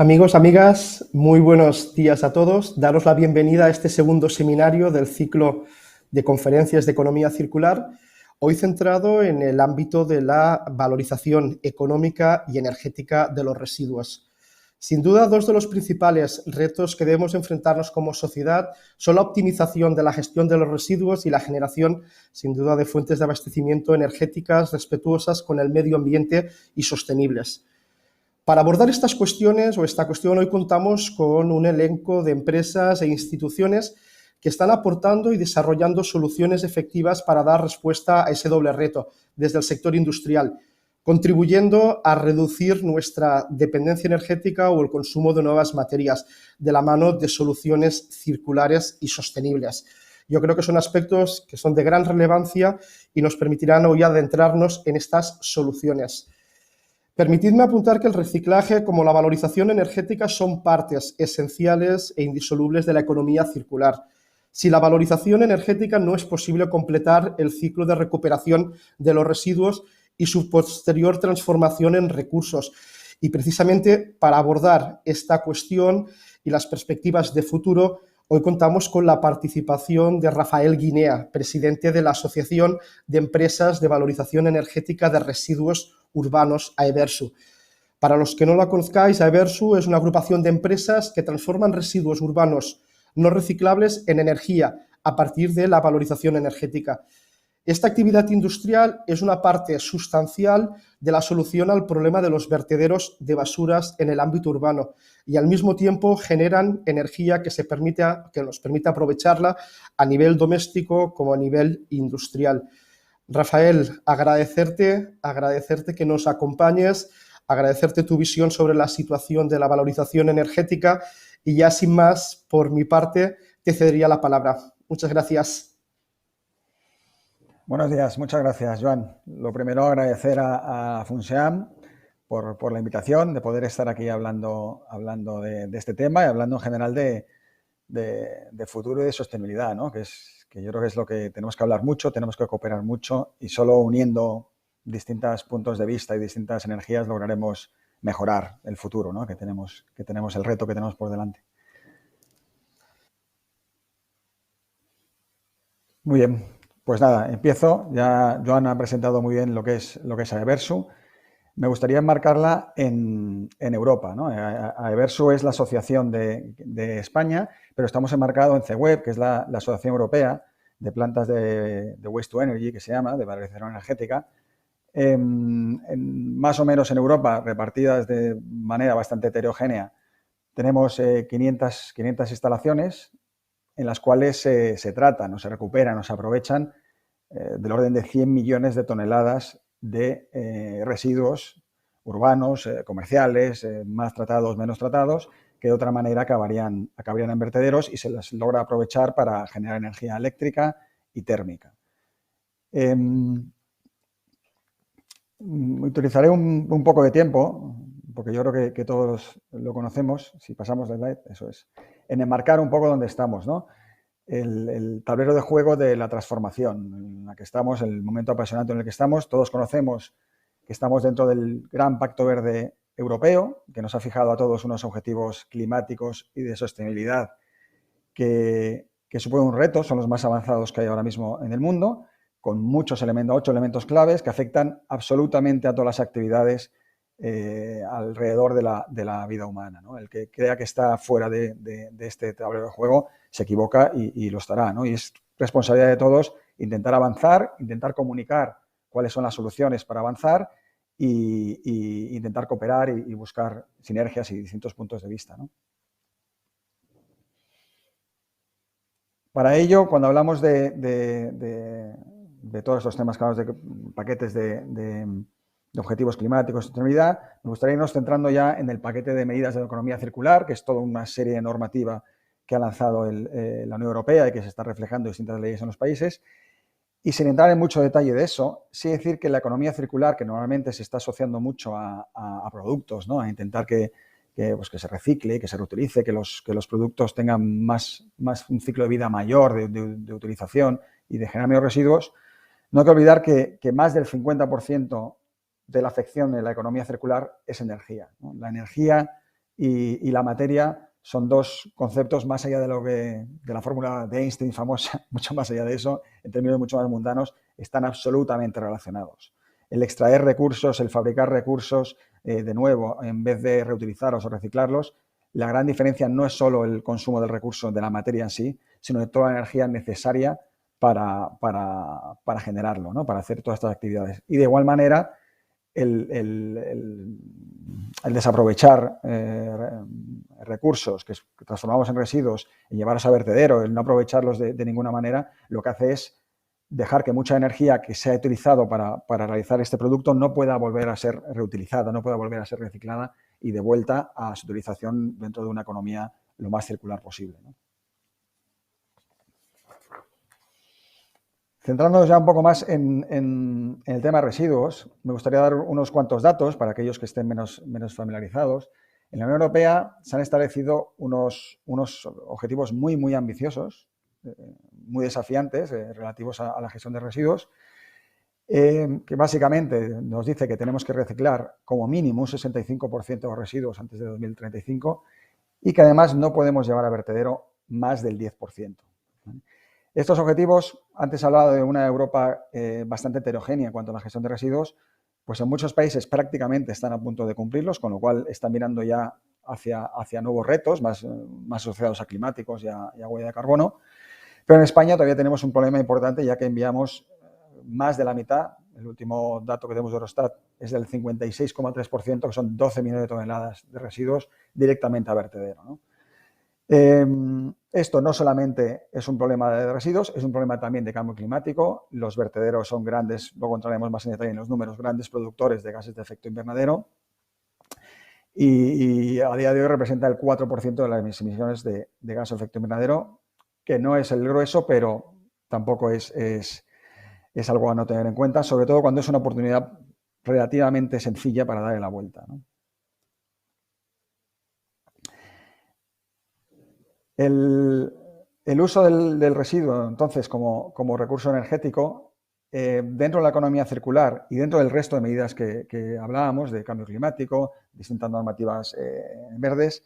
Amigos, amigas, muy buenos días a todos. Daros la bienvenida a este segundo seminario del ciclo de conferencias de economía circular, hoy centrado en el ámbito de la valorización económica y energética de los residuos. Sin duda, dos de los principales retos que debemos enfrentarnos como sociedad son la optimización de la gestión de los residuos y la generación, sin duda, de fuentes de abastecimiento energéticas respetuosas con el medio ambiente y sostenibles. Para abordar estas cuestiones o esta cuestión, hoy contamos con un elenco de empresas e instituciones que están aportando y desarrollando soluciones efectivas para dar respuesta a ese doble reto desde el sector industrial, contribuyendo a reducir nuestra dependencia energética o el consumo de nuevas materias de la mano de soluciones circulares y sostenibles. Yo creo que son aspectos que son de gran relevancia y nos permitirán hoy adentrarnos en estas soluciones. Permitidme apuntar que el reciclaje como la valorización energética son partes esenciales e indisolubles de la economía circular. Sin la valorización energética no es posible completar el ciclo de recuperación de los residuos y su posterior transformación en recursos. Y precisamente para abordar esta cuestión y las perspectivas de futuro, hoy contamos con la participación de Rafael Guinea, presidente de la Asociación de Empresas de Valorización Energética de Residuos Urbanos, AEVERSU. Para los que no la conozcáis, AEVERSU es una agrupación de empresas que transforman residuos urbanos no reciclables en energía a partir de la valorización energética. Esta actividad industrial es una parte sustancial de la solución al problema de los vertederos de basuras en el ámbito urbano y al mismo tiempo generan energía que nos permite aprovecharla a nivel doméstico como a nivel industrial. Rafael, agradecerte que nos acompañes, agradecerte tu visión sobre la situación de la valorización energética y ya sin más, por mi parte, te cedería la palabra. Muchas gracias. Buenos días, muchas gracias, Joan. Lo primero, agradecer a FUNSEAM por la invitación de poder estar aquí hablando de este tema y hablando en general de futuro y de sostenibilidad, ¿no? Que yo creo que es lo que tenemos que hablar mucho, tenemos que cooperar mucho y solo uniendo distintos puntos de vista y distintas energías lograremos mejorar el futuro, ¿no? que tenemos el reto que tenemos por delante. Muy bien, pues nada, empiezo. Ya Joan ha presentado muy bien lo que es AEVERSU. Me gustaría enmarcarla en Europa, ¿no? AEVERSU es la asociación de España, pero estamos enmarcados en CEWEB, que es la Asociación Europea de Plantas de Waste to Energy, que se llama, de valorización energética, más o menos en Europa, repartidas de manera bastante heterogénea. Tenemos 500 instalaciones en las cuales se tratan o se recuperan o se aprovechan del orden de 100 millones de toneladas de residuos urbanos, comerciales, más tratados, menos tratados, que de otra manera acabarían en vertederos y se les logra aprovechar para generar energía eléctrica y térmica. Utilizaré un poco de tiempo, porque yo creo que todos lo conocemos, si pasamos la slide, eso es, en enmarcar un poco dónde estamos, ¿no? El tablero de juego de la transformación en la que estamos, el momento apasionante en el que estamos. Todos conocemos que estamos dentro del Gran Pacto Verde Europeo, que nos ha fijado a todos unos objetivos climáticos y de sostenibilidad que supone un reto, son los más avanzados que hay ahora mismo en el mundo, con muchos elementos, 8 elementos claves que afectan absolutamente a todas las actividades alrededor de la vida humana, ¿no? El que crea que está fuera de este tablero de juego se equivoca y lo estará, ¿no? Y es responsabilidad de todos intentar avanzar, intentar comunicar cuáles son las soluciones para avanzar y intentar cooperar y buscar sinergias y distintos puntos de vista, ¿no? Para ello, cuando hablamos de todos estos temas que hablamos de paquetes de objetivos climáticos y sostenibilidad, me gustaría irnos centrando ya en el paquete de medidas de economía circular, que es toda una serie de normativa que ha lanzado la Unión Europea y que se está reflejando en distintas leyes en los países. Y sin entrar en mucho detalle de eso, sí decir que la economía circular, que normalmente se está asociando mucho a productos, ¿no? A intentar que se recicle, que se reutilice, que los productos tengan más un ciclo de vida mayor de utilización y de generar menos residuos, no hay que olvidar que más del 50% de la afección de la economía circular es energía, ¿no? La energía y la materia son dos conceptos más allá de la fórmula de Einstein famosa, mucho más allá de eso, en términos mucho más mundanos, están absolutamente relacionados. El extraer recursos, el fabricar recursos, de nuevo, en vez de reutilizarlos o reciclarlos, la gran diferencia no es solo el consumo del recurso, de la materia en sí, sino de toda la energía necesaria para generarlo, ¿no? Para hacer todas estas actividades. Y de igual manera, el desaprovechar recursos que transformamos en residuos y llevarlos a vertedero, el no aprovecharlos de ninguna manera, lo que hace es dejar que mucha energía que se ha utilizado para realizar este producto no pueda volver a ser reutilizada, no pueda volver a ser reciclada y de vuelta a su utilización dentro de una economía lo más circular posible, ¿no? Centrándonos ya un poco más en el tema de residuos, me gustaría dar unos cuantos datos para aquellos que estén menos familiarizados. En la Unión Europea se han establecido unos objetivos muy ambiciosos, muy desafiantes, relativos a la gestión de residuos, que básicamente nos dice que tenemos que reciclar como mínimo un 65% de los residuos antes de 2035 y que además no podemos llevar a vertedero más del 10%. Estos objetivos, antes he hablado de una Europa bastante heterogénea en cuanto a la gestión de residuos, pues en muchos países prácticamente están a punto de cumplirlos, con lo cual están mirando ya hacia nuevos retos más asociados a climáticos y a huella de carbono. Pero en España todavía tenemos un problema importante, ya que enviamos más de la mitad, el último dato que tenemos de Eurostat es del 56,3%, que son 12 millones de toneladas de residuos directamente a vertedero, ¿no? Esto no solamente es un problema de residuos, es un problema también de cambio climático. Los vertederos son grandes, luego entraremos más en detalle en los números, grandes productores de gases de efecto invernadero y a día de hoy representa el 4% de las emisiones de gases de efecto invernadero, que no es el grueso, pero tampoco es algo a no tener en cuenta, sobre todo cuando es una oportunidad relativamente sencilla para darle la vuelta, ¿no? El uso del residuo, entonces, como recurso energético, dentro de la economía circular y dentro del resto de medidas que hablábamos, de cambio climático, distintas normativas verdes,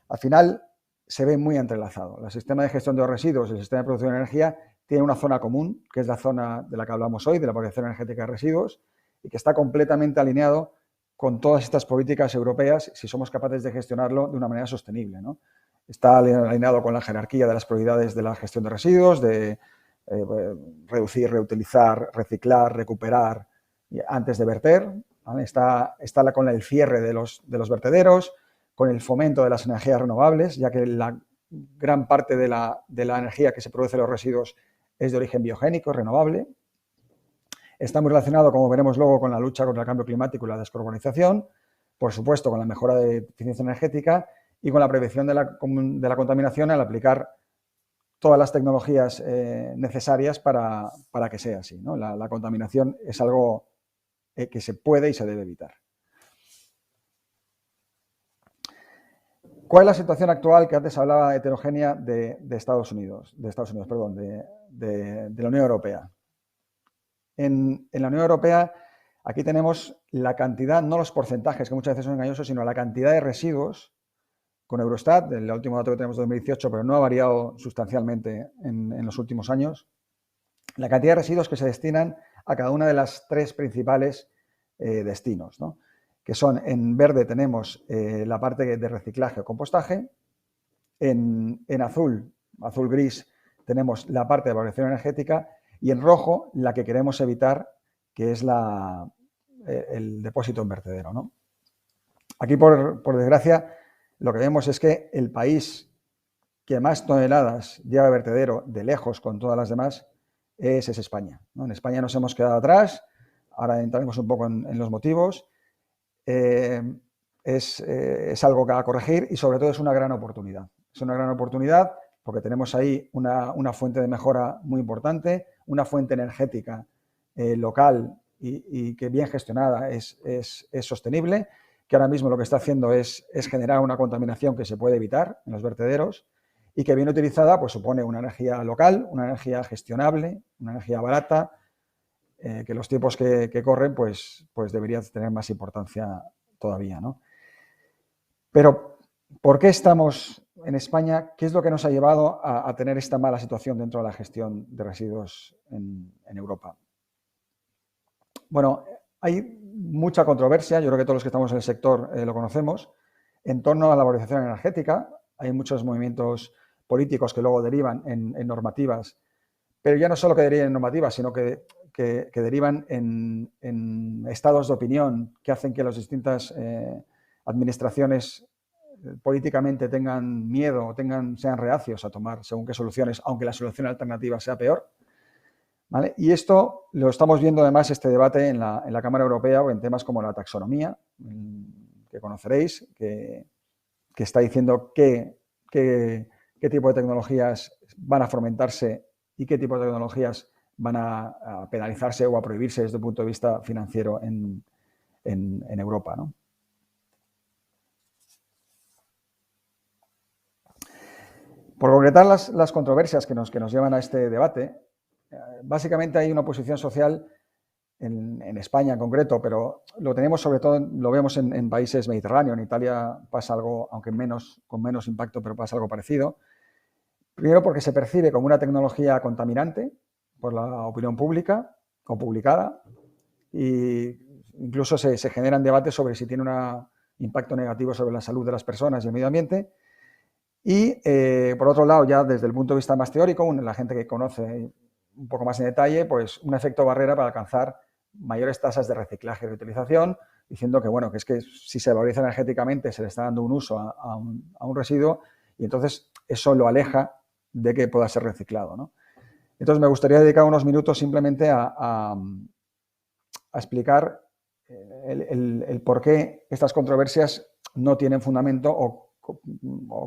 al final se ve muy entrelazado. El sistema de gestión de los residuos y el sistema de producción de energía tiene una zona común, que es la zona de la que hablamos hoy, de la protección energética de residuos, y que está completamente alineado con todas estas políticas europeas si somos capaces de gestionarlo de una manera sostenible, ¿no? Está alineado con la jerarquía de las prioridades de la gestión de residuos, de reducir, reutilizar, reciclar, recuperar antes de verter, ¿vale? Está con el cierre de los vertederos, con el fomento de las energías renovables, ya que la gran parte de la energía que se produce en los residuos es de origen biogénico, renovable. Está muy relacionado, como veremos luego, con la lucha contra el cambio climático y la descarbonización, por supuesto con la mejora de eficiencia energética y con la prevención de la contaminación al aplicar todas las tecnologías necesarias para que sea así, ¿no? La contaminación es algo que se puede y se debe evitar. ¿Cuál es la situación actual que antes hablaba heterogénea de la Unión Europea? En la Unión Europea, aquí tenemos la cantidad, no los porcentajes, que muchas veces son engañosos, sino la cantidad de residuos. Con Eurostat, el último dato que tenemos de 2018, pero no ha variado sustancialmente en los últimos años, la cantidad de residuos que se destinan a cada una de las tres principales destinos, ¿no? Que son, en verde tenemos la parte de reciclaje o compostaje, en azul gris, tenemos la parte de valoración energética y en rojo la que queremos evitar, que es el depósito en vertedero, ¿no? Aquí, por desgracia, lo que vemos es que el país que más toneladas lleva a vertedero de lejos con todas las demás es España, ¿no? En España nos hemos quedado atrás, ahora entraremos un poco en los motivos. Es algo que va a corregir y sobre todo es una gran oportunidad. Es una gran oportunidad porque tenemos ahí una fuente de mejora muy importante, una fuente energética local y que bien gestionada es sostenible, que ahora mismo lo que está haciendo es generar una contaminación que se puede evitar en los vertederos y que bien utilizada pues supone una energía local, una energía gestionable, una energía barata, que los tiempos que corren pues debería tener más importancia todavía, ¿no? Pero ¿Por qué estamos en España? ¿Qué es lo que nos ha llevado a tener esta mala situación dentro de la gestión de residuos en Europa? Bueno, hay mucha controversia, yo creo que todos los que estamos en el sector lo conocemos, en torno a la valorización energética. Hay muchos movimientos políticos que luego derivan en normativas, pero ya no solo que derivan en normativas, sino que derivan en estados de opinión que hacen que las distintas administraciones políticamente tengan miedo o sean reacios a tomar según qué soluciones, aunque la solución alternativa sea peor. ¿Vale? Y esto lo estamos viendo además, este debate en la Cámara Europea o en temas como la taxonomía, que conoceréis, que está diciendo qué tipo de tecnologías van a fomentarse y qué tipo de tecnologías van a penalizarse o a prohibirse desde el punto de vista financiero en Europa, ¿no? Por concretar las controversias que nos llevan a este debate, básicamente hay una posición social en España en concreto, pero lo tenemos sobre todo, lo vemos en países mediterráneos. En Italia pasa algo, aunque con menos impacto, pero pasa algo parecido. Primero porque se percibe como una tecnología contaminante por la opinión pública o publicada, e incluso se generan debates sobre si tiene un impacto negativo sobre la salud de las personas y el medio ambiente. Y por otro lado, ya desde el punto de vista más teórico, la gente que conoce un poco más en detalle, pues un efecto barrera para alcanzar mayores tasas de reciclaje y reutilización, diciendo que, bueno, que es que si se valoriza energéticamente se le está dando un uso a un residuo y entonces eso lo aleja de que pueda ser reciclado, ¿no? Entonces me gustaría dedicar unos minutos simplemente a explicar el por qué estas controversias no tienen fundamento o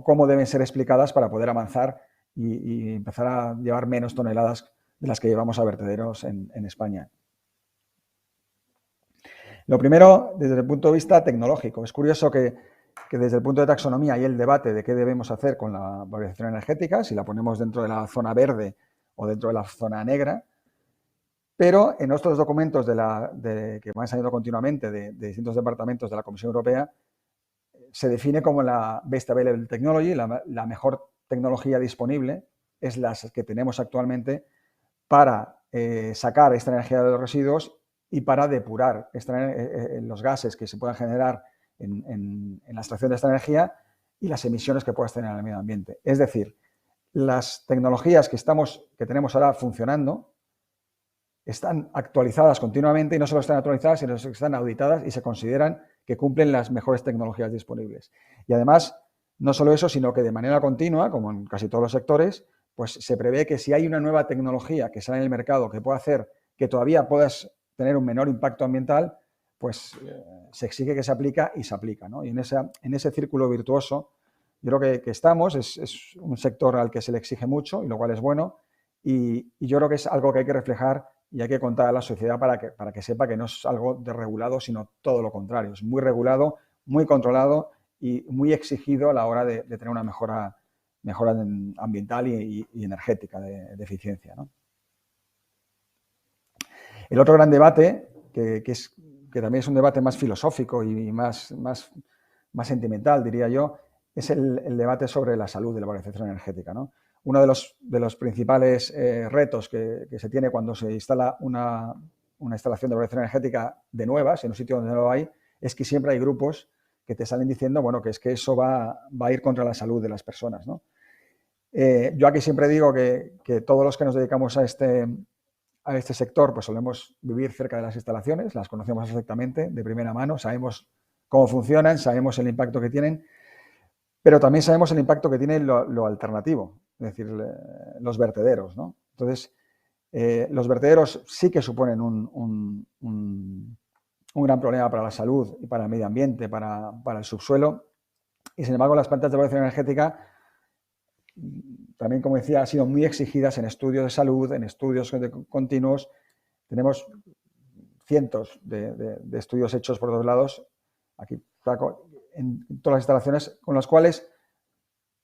cómo deben ser explicadas para poder avanzar y empezar a llevar menos toneladas de las que llevamos a vertederos en España. Lo primero, desde el punto de vista tecnológico. Es curioso que desde el punto de taxonomía hay el debate de qué debemos hacer con la valorización energética, si la ponemos dentro de la zona verde o dentro de la zona negra, pero en otros documentos que van saliendo continuamente de distintos departamentos de la Comisión Europea, se define como la Best Available Technology, la mejor tecnología disponible, es la que tenemos actualmente para sacar esta energía de los residuos y para depurar los gases que se puedan generar en la extracción de esta energía y las emisiones que puedas tener en el medio ambiente. Es decir, las tecnologías que tenemos ahora funcionando están actualizadas continuamente y no solo están actualizadas, sino que están auditadas y se consideran que cumplen las mejores tecnologías disponibles. Y además, no solo eso, sino que de manera continua, como en casi todos los sectores, pues se prevé que si hay una nueva tecnología que sale en el mercado que pueda hacer que todavía puedas tener un menor impacto ambiental, pues se exige que se aplica y se aplica, ¿no? Y en ese círculo virtuoso yo creo que estamos, es un sector al que se le exige mucho, y lo cual es bueno, y yo creo que es algo que hay que reflejar y hay que contar a la sociedad para que sepa que no es algo desregulado, sino todo lo contrario. Es muy regulado, muy controlado y muy exigido a la hora de tener una mejora ambiental y energética de eficiencia, ¿no? El otro gran debate, que también es un debate más filosófico y más sentimental, diría yo, es el debate sobre la salud de la valorización energética, ¿no? Uno de los principales retos que se tiene cuando se instala una instalación de valorización energética de nuevas, en un sitio donde no lo hay, es que siempre hay grupos que te salen diciendo, bueno, que es que eso va a ir contra la salud de las personas, ¿no? Yo aquí siempre digo que todos los que nos dedicamos a este sector, pues solemos vivir cerca de las instalaciones, las conocemos perfectamente, de primera mano, sabemos cómo funcionan, sabemos el impacto que tienen, pero también sabemos el impacto que tiene lo alternativo, es decir, los vertederos, ¿no? Entonces, los vertederos sí que suponen un gran problema para la salud y para el medio ambiente, para el subsuelo, y sin embargo las plantas de valorización energética también, como decía, han sido muy exigidas en estudios de salud, en estudios continuos. Tenemos cientos de estudios hechos por todos lados, aquí en todas las instalaciones, con los cuales,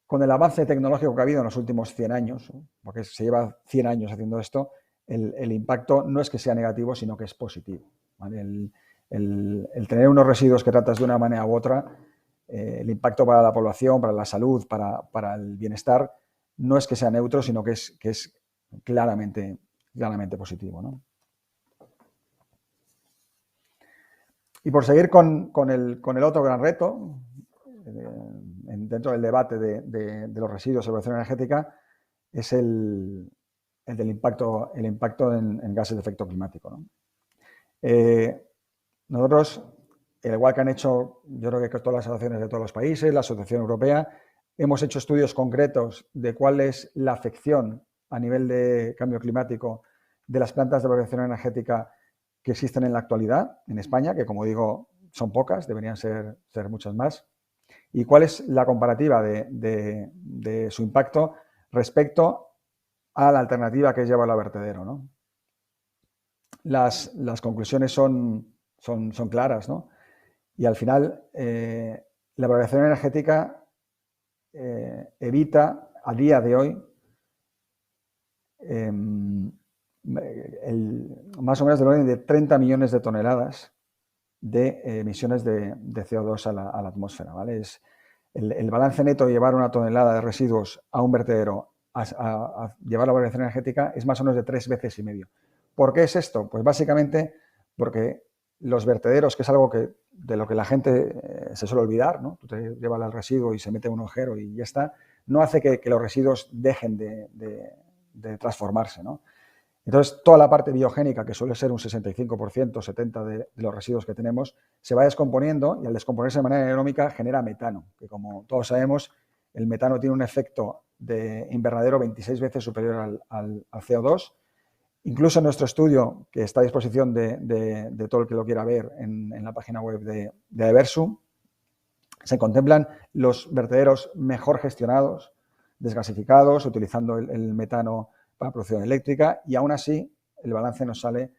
con el avance tecnológico que ha habido en los últimos 100 años, porque se lleva 100 años haciendo esto, el impacto no es que sea negativo, sino que es positivo, ¿vale? El tener unos residuos que tratas de una manera u otra el impacto para la población, para la salud, para el bienestar, no es que sea neutro, sino que es claramente positivo, ¿no? Y por seguir con el otro gran reto, dentro del debate de los residuos de evaluación energética, es el del impacto en gases de efecto climático, ¿no? Nosotros, al igual que han hecho, yo creo que todas las asociaciones de todos los países, la Asociación Europea, hemos hecho estudios concretos de cuál es la afección a nivel de cambio climático de las plantas de valoración energética que existen en la actualidad en España, que como digo, son pocas, deberían ser muchas más, y cuál es la comparativa de su impacto respecto a la alternativa que es llevarlo a vertedero, ¿no? Las conclusiones son claras, ¿no? Y al final, la valoración energética evita a día de hoy más o menos del orden de 30 millones de toneladas de emisiones de CO2 a la atmósfera, ¿vale? Es el balance neto de llevar una tonelada de residuos a un vertedero a llevar la valoración energética es más o menos de 3,5 veces. ¿Por qué es esto? Pues básicamente porque los vertederos, que es algo de lo que la gente se suele olvidar, ¿no? Tú te llevas el residuo y se mete en un agujero y ya está, no hace que los residuos dejen de transformarse, ¿no? Entonces, toda la parte biogénica, que suele ser un 65%, 70% de los residuos que tenemos, se va descomponiendo y al descomponerse de manera aeróbica genera metano, que como todos sabemos, el metano tiene un efecto de invernadero 26 veces superior al CO2. Incluso en nuestro estudio, que está a disposición de todo el que lo quiera ver en la página web de Eversu, se contemplan los vertederos mejor gestionados, desgasificados, utilizando el metano para producción eléctrica, y aún así el balance nos sale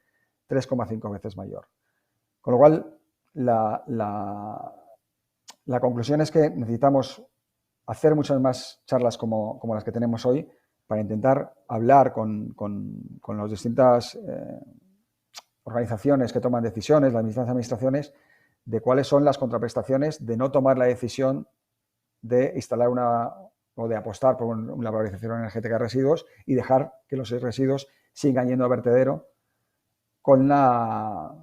3,5 veces mayor. Con lo cual, la conclusión es que necesitamos hacer muchas más charlas como las que tenemos hoy para intentar hablar con las distintas organizaciones que toman decisiones, las distintas administraciones, de cuáles son las contraprestaciones de no tomar la decisión de instalar o de apostar por una valorización energética de residuos y dejar que los residuos sigan yendo a vertedero con la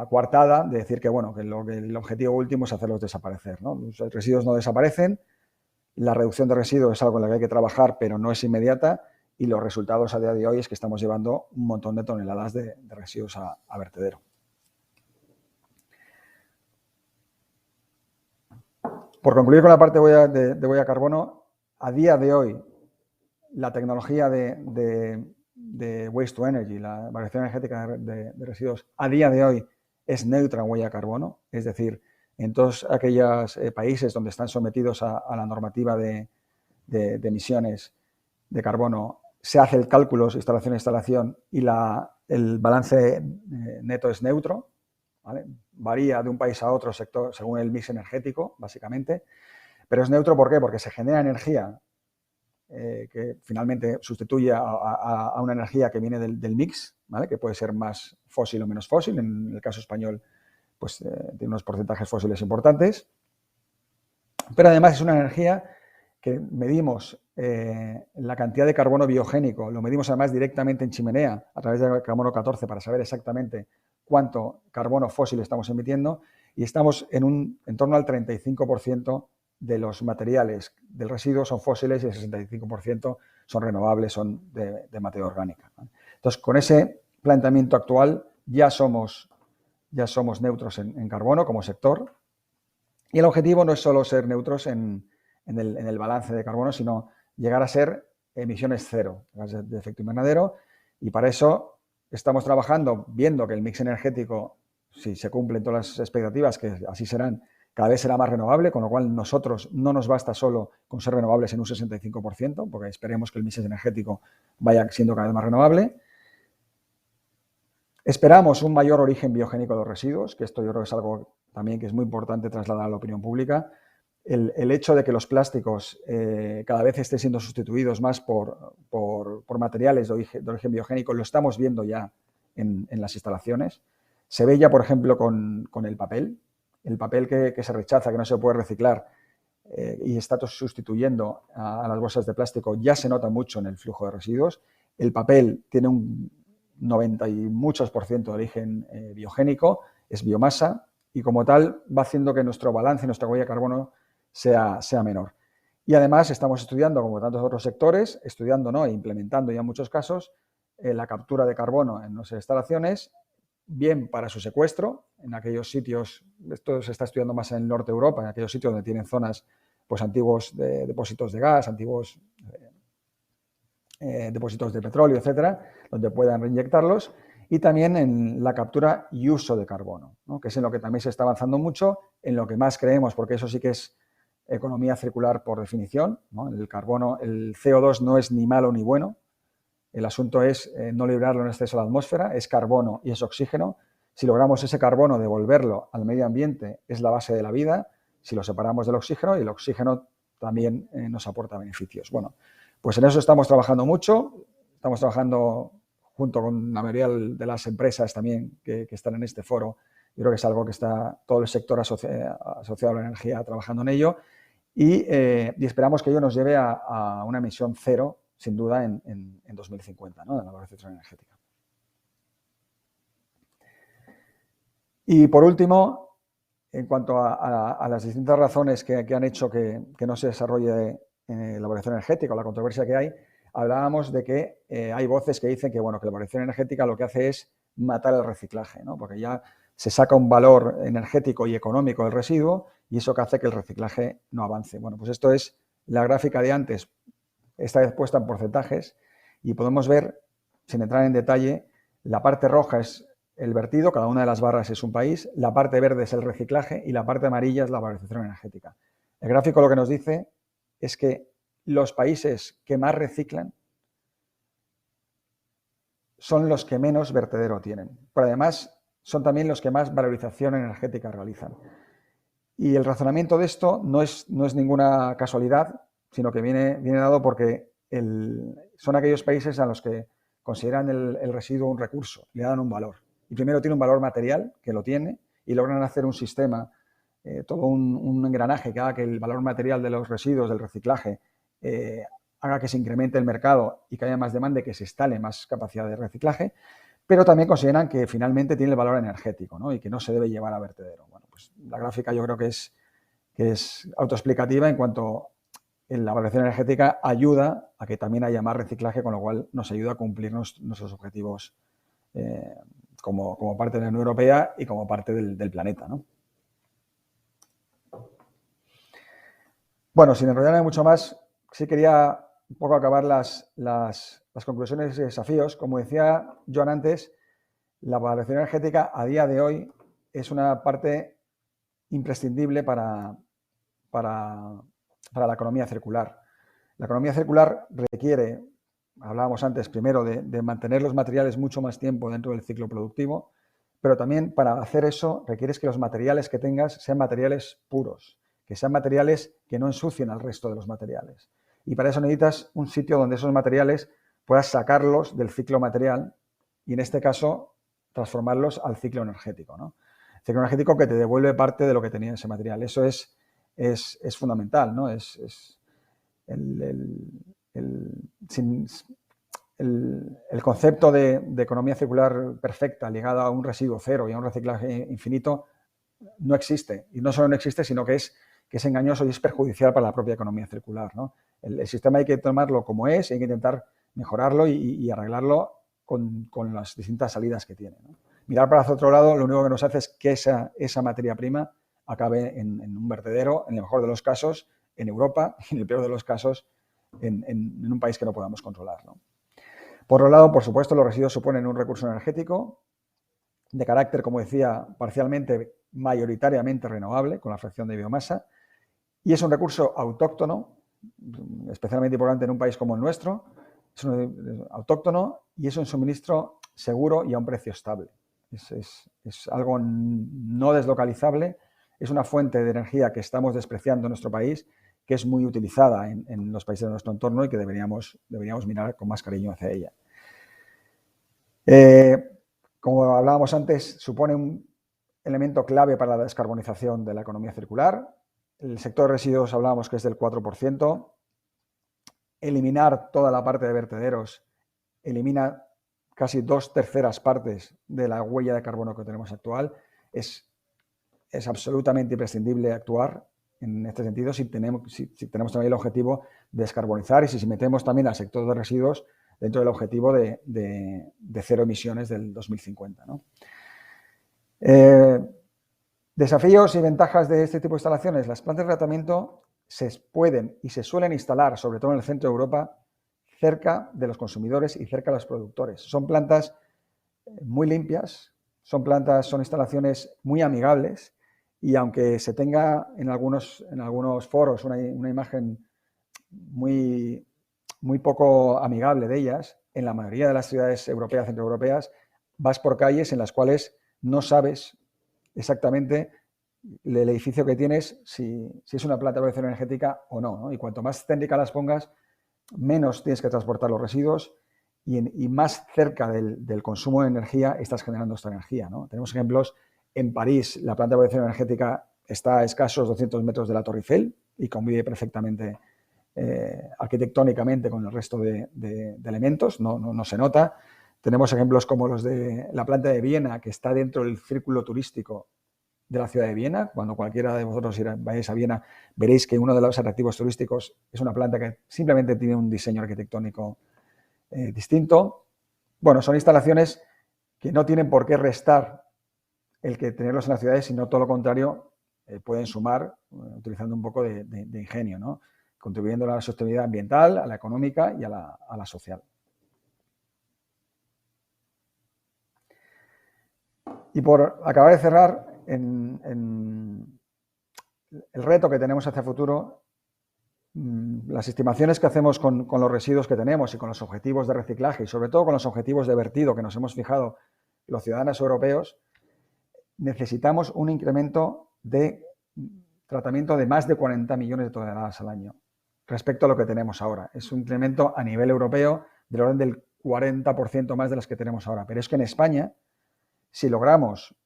coartada de decir que, bueno, que el objetivo último es hacerlos desaparecer, ¿no? Los residuos no desaparecen, la reducción de residuos es algo en lo que hay que trabajar, pero no es inmediata, y los resultados a día de hoy es que estamos llevando un montón de toneladas de residuos a vertedero. Por concluir con la parte de huella de carbono, a día de hoy la tecnología de waste to energy, la variación energética de residuos, a día de hoy es neutra en huella de carbono, es decir, en todos aquellos países donde están sometidos a la normativa de emisiones de carbono, se hace el cálculo instalación a instalación y el balance neto es neutro, ¿vale? Varía de un país a otro sector según el mix energético, básicamente, pero es neutro. ¿Por qué? Porque se genera energía que finalmente sustituye a una energía que viene del mix, ¿vale? Que puede ser más fósil o menos fósil. En el caso español, pues tiene unos porcentajes fósiles importantes, pero además es una energía que medimos la cantidad de carbono biogénico, lo medimos además directamente en chimenea a través de carbono 14 para saber exactamente cuánto carbono fósil estamos emitiendo, y estamos en torno al 35% de los materiales del residuo son fósiles y el 65% son renovables, son de materia orgánica. Entonces, con ese planteamiento actual ya somos neutros en carbono como sector, y el objetivo no es solo ser neutros en el balance de carbono, sino llegar a ser emisiones cero, gases de efecto invernadero, y para eso estamos trabajando, viendo que el mix energético, si se cumplen todas las expectativas, que así serán, cada vez será más renovable, con lo cual nosotros no nos basta solo con ser renovables en un 65%, porque esperemos que el mix energético vaya siendo cada vez más renovable. Esperamos un mayor origen biogénico de los residuos, que esto yo creo que es algo también que es muy importante trasladar a la opinión pública. El hecho de que los plásticos cada vez estén siendo sustituidos más por materiales de origen biogénico, lo estamos viendo ya en las instalaciones. Se ve ya, por ejemplo, con el papel. el papel que se rechaza, que no se puede reciclar y está sustituyendo a las bolsas de plástico, ya se nota mucho en el flujo de residuos. El papel tiene un 90 y muchos % de origen biogénico, es biomasa y como tal va haciendo que nuestro balance, nuestra huella de carbono sea menor. Y además estamos estudiando, como tantos otros sectores, estudiando, ¿no?, e implementando ya en muchos casos la captura de carbono en nuestras instalaciones, bien para su secuestro, en aquellos sitios, esto se está estudiando más en el norte de Europa, en aquellos sitios donde tienen zonas, pues antiguos depósitos de gas, antiguos depósitos de petróleo, etcétera, donde puedan reinyectarlos, y también en la captura y uso de carbono, ¿no?, que es en lo que también se está avanzando mucho, en lo que más creemos, porque eso sí que es economía circular por definición, ¿no? El carbono, el CO2 no es ni malo ni bueno. El asunto es no liberarlo en exceso a la atmósfera, es carbono y es oxígeno. Si logramos ese carbono devolverlo al medio ambiente, es la base de la vida. Si lo separamos del oxígeno, y el oxígeno también nos aporta beneficios. Bueno, pues en eso estamos trabajando mucho. Estamos trabajando junto con la mayoría de las empresas también que están en este foro. Yo creo que es algo que está todo el sector asociado a la energía trabajando en ello. Y esperamos que ello nos lleve a una emisión cero, sin duda, en 2050, ¿no?, de la valorización energética. Y por último, en cuanto a las distintas razones que han hecho que no se desarrolle la valorización energética o la controversia que hay, hablábamos de que hay voces que dicen que, bueno, que la valorización energética lo que hace es matar el reciclaje, ¿no?, porque ya se saca un valor energético y económico del residuo y eso que hace que el reciclaje no avance. Bueno, pues esto es la gráfica de antes, esta vez puesta en porcentajes, y podemos ver, sin entrar en detalle, la parte roja es el vertido, cada una de las barras es un país, la parte verde es el reciclaje y la parte amarilla es la valorización energética. El gráfico lo que nos dice es que los países que más reciclan son los que menos vertedero tienen, pero además son también los que más valorización energética realizan. Y el razonamiento de esto no es ninguna casualidad, sino que viene dado porque son aquellos países a los que consideran el residuo un recurso, le dan un valor. Y primero tiene un valor material, que lo tiene, y logran hacer un sistema, todo un engranaje que haga que el valor material de los residuos, del reciclaje, haga que se incremente el mercado y que haya más demanda y que se instale más capacidad de reciclaje, pero también consideran que finalmente tiene el valor energético, ¿no?, y que no se debe llevar a vertedero. Bueno, pues la gráfica yo creo que es autoexplicativa en cuanto la valoración energética ayuda a que también haya más reciclaje, con lo cual nos ayuda a cumplir nuestros objetivos como parte de la Unión Europea y como parte del planeta, ¿no? Bueno, sin enrollarme mucho más, sí quería un poco acabar las conclusiones y desafíos. Como decía Joan antes, la valoración energética a día de hoy es una parte imprescindible para la economía circular. La economía circular requiere, hablábamos antes, primero de mantener los materiales mucho más tiempo dentro del ciclo productivo, pero también para hacer eso requieres que los materiales que tengas sean materiales puros, que sean materiales que no ensucien al resto de los materiales. Y para eso necesitas un sitio donde esos materiales puedas sacarlos del ciclo material y, en este caso, transformarlos al ciclo energético, ¿no? El ciclo energético que te devuelve parte de lo que tenía ese material. Eso es fundamental, ¿no? El concepto de economía circular perfecta ligada a un residuo cero y a un reciclaje infinito no existe. Y no solo no existe, sino que es engañoso y es perjudicial para la propia economía circular, ¿no? El sistema hay que tomarlo como es y hay que intentar mejorarlo y arreglarlo con las distintas salidas que tiene, ¿no? Mirar para hacia otro lado lo único que nos hace es que esa materia prima acabe en un vertedero, en el mejor de los casos, en Europa, y en el peor de los casos, en un país que no podamos controlar, ¿no? Por otro lado, por supuesto, los residuos suponen un recurso energético de carácter, como decía, parcialmente, mayoritariamente renovable, con la fracción de biomasa, y es un recurso autóctono, especialmente importante en un país como el nuestro. Es un autóctono y es un suministro seguro y a un precio estable. Es algo no deslocalizable, es una fuente de energía que estamos despreciando en nuestro país, que es muy utilizada en los países de nuestro entorno y que deberíamos mirar con más cariño hacia ella. Como hablábamos antes, supone elemento clave para la descarbonización de la economía circular. El sector de residuos hablábamos que es del 4%. Eliminar toda la parte de vertederos elimina casi 2/3 partes de la huella de carbono que tenemos actual. Es absolutamente imprescindible actuar en este sentido si tenemos también el objetivo de descarbonizar y si metemos también al sector de residuos dentro del objetivo de cero emisiones del 2050, ¿no? Desafíos y ventajas de este tipo de instalaciones. Las plantas de tratamiento se pueden y se suelen instalar, sobre todo en el centro de Europa, cerca de los consumidores y cerca de los productores. Son plantas muy limpias, son instalaciones muy amigables y aunque se tenga en algunos foros una imagen muy poco amigable de ellas, en la mayoría de las ciudades europeas, centroeuropeas, vas por calles en las cuales no sabes exactamente el edificio que tienes, si es una planta de valoración energética o no, ¿no? Y cuanto más técnica las pongas, menos tienes que transportar los residuos y más cerca del consumo de energía estás generando esta energía, ¿no? Tenemos ejemplos en París, la planta de valoración energética está a escasos 200 metros de la Torre Eiffel y convive perfectamente arquitectónicamente con el resto de elementos, no se nota. Tenemos ejemplos como los de la planta de Viena, que está dentro del círculo turístico de la ciudad de Viena. Cuando cualquiera de vosotros vayáis a Viena, veréis que uno de los atractivos turísticos es una planta que simplemente tiene un diseño arquitectónico distinto. Bueno, son instalaciones que no tienen por qué restar el que tenerlos en las ciudades, sino todo lo contrario, pueden sumar utilizando un poco de ingenio, ¿no? Contribuyendo a la sostenibilidad ambiental, a la económica y a la social. Y por acabar de cerrar, el reto que tenemos hacia el futuro, las estimaciones que hacemos con los residuos que tenemos y con los objetivos de reciclaje y sobre todo con los objetivos de vertido que nos hemos fijado los ciudadanos europeos, necesitamos un incremento de tratamiento de más de 40 millones de toneladas al año respecto a lo que tenemos ahora. Es un incremento a nivel europeo del orden del 40% más de las que tenemos ahora. Pero es que en España, si logramos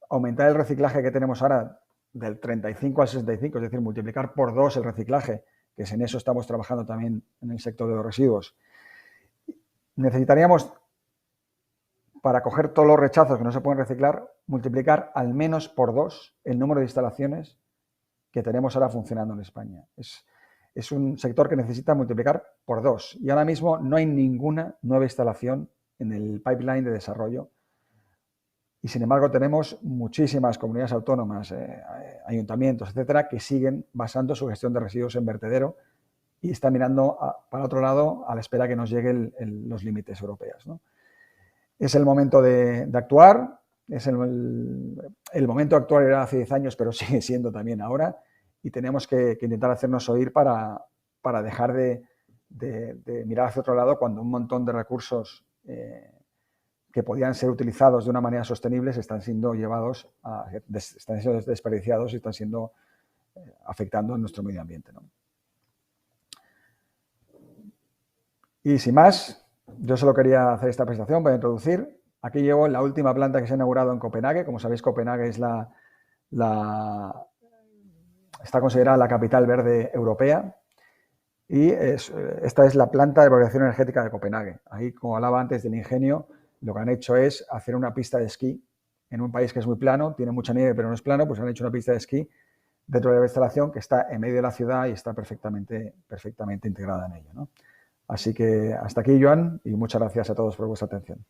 aumentar el reciclaje que tenemos ahora del 35 al 65, es decir, multiplicar por 2 el reciclaje, que es en eso estamos trabajando también en el sector de los residuos, necesitaríamos, para coger todos los rechazos que no se pueden reciclar, multiplicar al menos por 2 el número de instalaciones que tenemos ahora funcionando en España. Es un sector que necesita multiplicar por 2 y ahora mismo no hay ninguna nueva instalación en el pipeline de desarrollo. Y sin embargo tenemos muchísimas comunidades autónomas, ayuntamientos, etcétera, que siguen basando su gestión de residuos en vertedero y están mirando para otro lado a la espera que nos lleguen los límites europeos, ¿no? Es el momento de actuar, es el momento de actuar era hace 10 años, pero sigue siendo también ahora y tenemos que intentar hacernos oír para dejar de mirar hacia otro lado cuando un montón de recursos que podían ser utilizados de una manera sostenible están siendo están siendo desperdiciados y están siendo afectando a nuestro medio ambiente, ¿no? Y sin más, yo solo quería hacer esta presentación para introducir. Aquí llevo la última planta que se ha inaugurado en Copenhague. Como sabéis, Copenhague es está considerada la capital verde europea y esta es la planta de valoración energética de Copenhague. Ahí, como hablaba antes del ingenio, lo que han hecho es hacer una pista de esquí en un país que es muy plano, tiene mucha nieve pero no es plano, pues han hecho una pista de esquí dentro de la instalación que está en medio de la ciudad y está perfectamente integrada en ello, ¿no? Así que hasta aquí, Joan, y muchas gracias a todos por vuestra atención.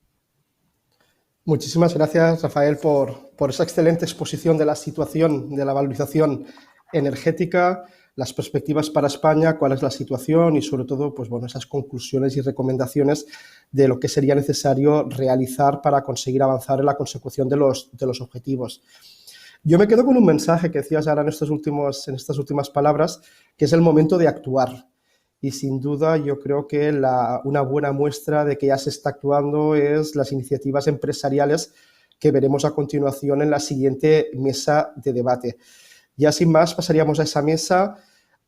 Muchísimas gracias, Rafael, por esa excelente exposición de la situación de la valorización energética, las perspectivas para España, cuál es la situación y, sobre todo, pues, bueno, esas conclusiones y recomendaciones de lo que sería necesario realizar para conseguir avanzar en la consecución de los objetivos. Yo me quedo con un mensaje que decías ahora en estas últimas palabras, que es el momento de actuar. Y sin duda yo creo que una buena muestra de que ya se está actuando es las iniciativas empresariales que veremos a continuación en la siguiente mesa de debate. Ya sin más pasaríamos a esa mesa.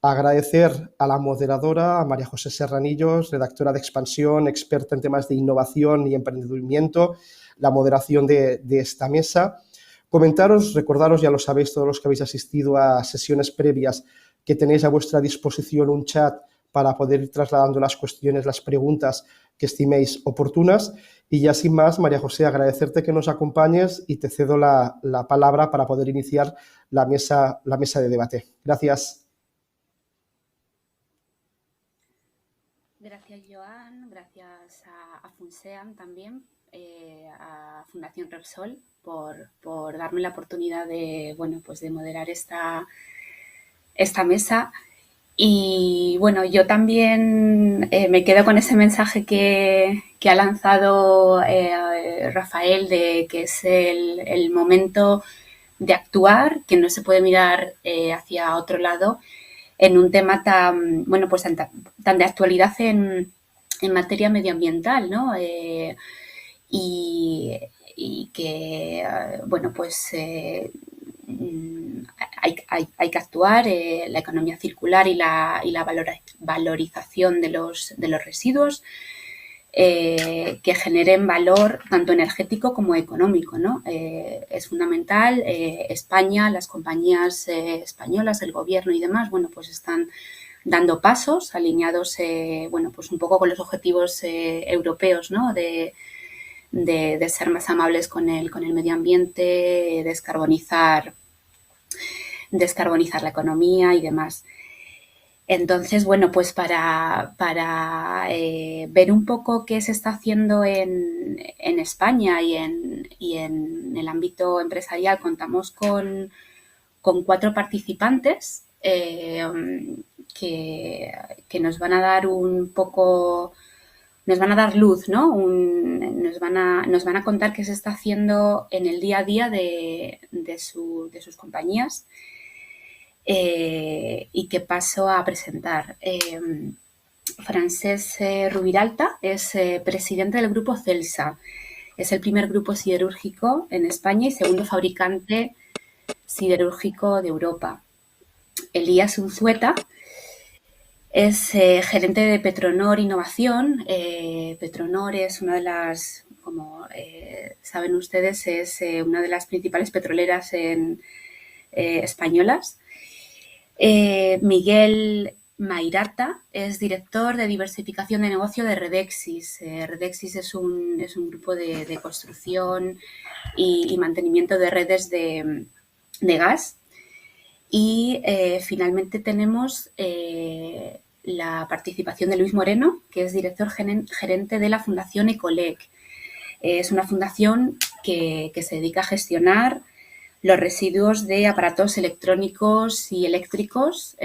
Agradecer a la moderadora, a María José Serranillos, redactora de Expansión, experta en temas de innovación y emprendimiento, la moderación de esta mesa. Comentaros, recordaros, ya lo sabéis todos los que habéis asistido a sesiones previas, que tenéis a vuestra disposición un chat para poder ir trasladando las cuestiones, las preguntas que estiméis oportunas. Y ya sin más, María José, agradecerte que nos acompañes y te cedo la palabra para poder iniciar la mesa de debate. Gracias. Gracias, Joan. Gracias a Funsean también, a Fundación Repsol, por darme la oportunidad de, bueno, pues de moderar esta mesa. Y bueno, yo también me quedo con ese mensaje que ha lanzado Rafael, de que es el momento de actuar, que no se puede mirar hacia otro lado en un tema tan, bueno, pues tan de actualidad en materia medioambiental, ¿no? Y que, bueno, pues hay que actuar, la economía circular y la valorización de los residuos, que generen valor tanto energético como económico, ¿no? Es fundamental. España, las compañías españolas, el gobierno y demás, bueno, pues están dando pasos alineados, bueno, pues un poco con los objetivos europeos, ¿no? De ser más amables con el medio ambiente, descarbonizar la economía y demás. Entonces, bueno, pues para ver un poco qué se está haciendo en España y en el ámbito empresarial, contamos con 4 participantes que nos van a dar un poco, nos van a dar luz, ¿no? Nos van a contar qué se está haciendo en el día a día de sus compañías. Y que paso a presentar. Francesc Rubiralta es presidente del grupo Celsa. Es el primer grupo siderúrgico en España y segundo fabricante siderúrgico de Europa. Elías Unzueta es gerente de Petronor Innovación. Petronor es una de las, como saben ustedes, es una de las principales petroleras españolas. Miguel Mairata es director de diversificación de negocio de Redexis. Redexis es un grupo de construcción y mantenimiento de redes de gas. Y finalmente tenemos la participación de Luis Moreno, que es director gerente de la Fundación Ecolec. Es una fundación que se dedica a gestionar los residuos de aparatos electrónicos y eléctricos,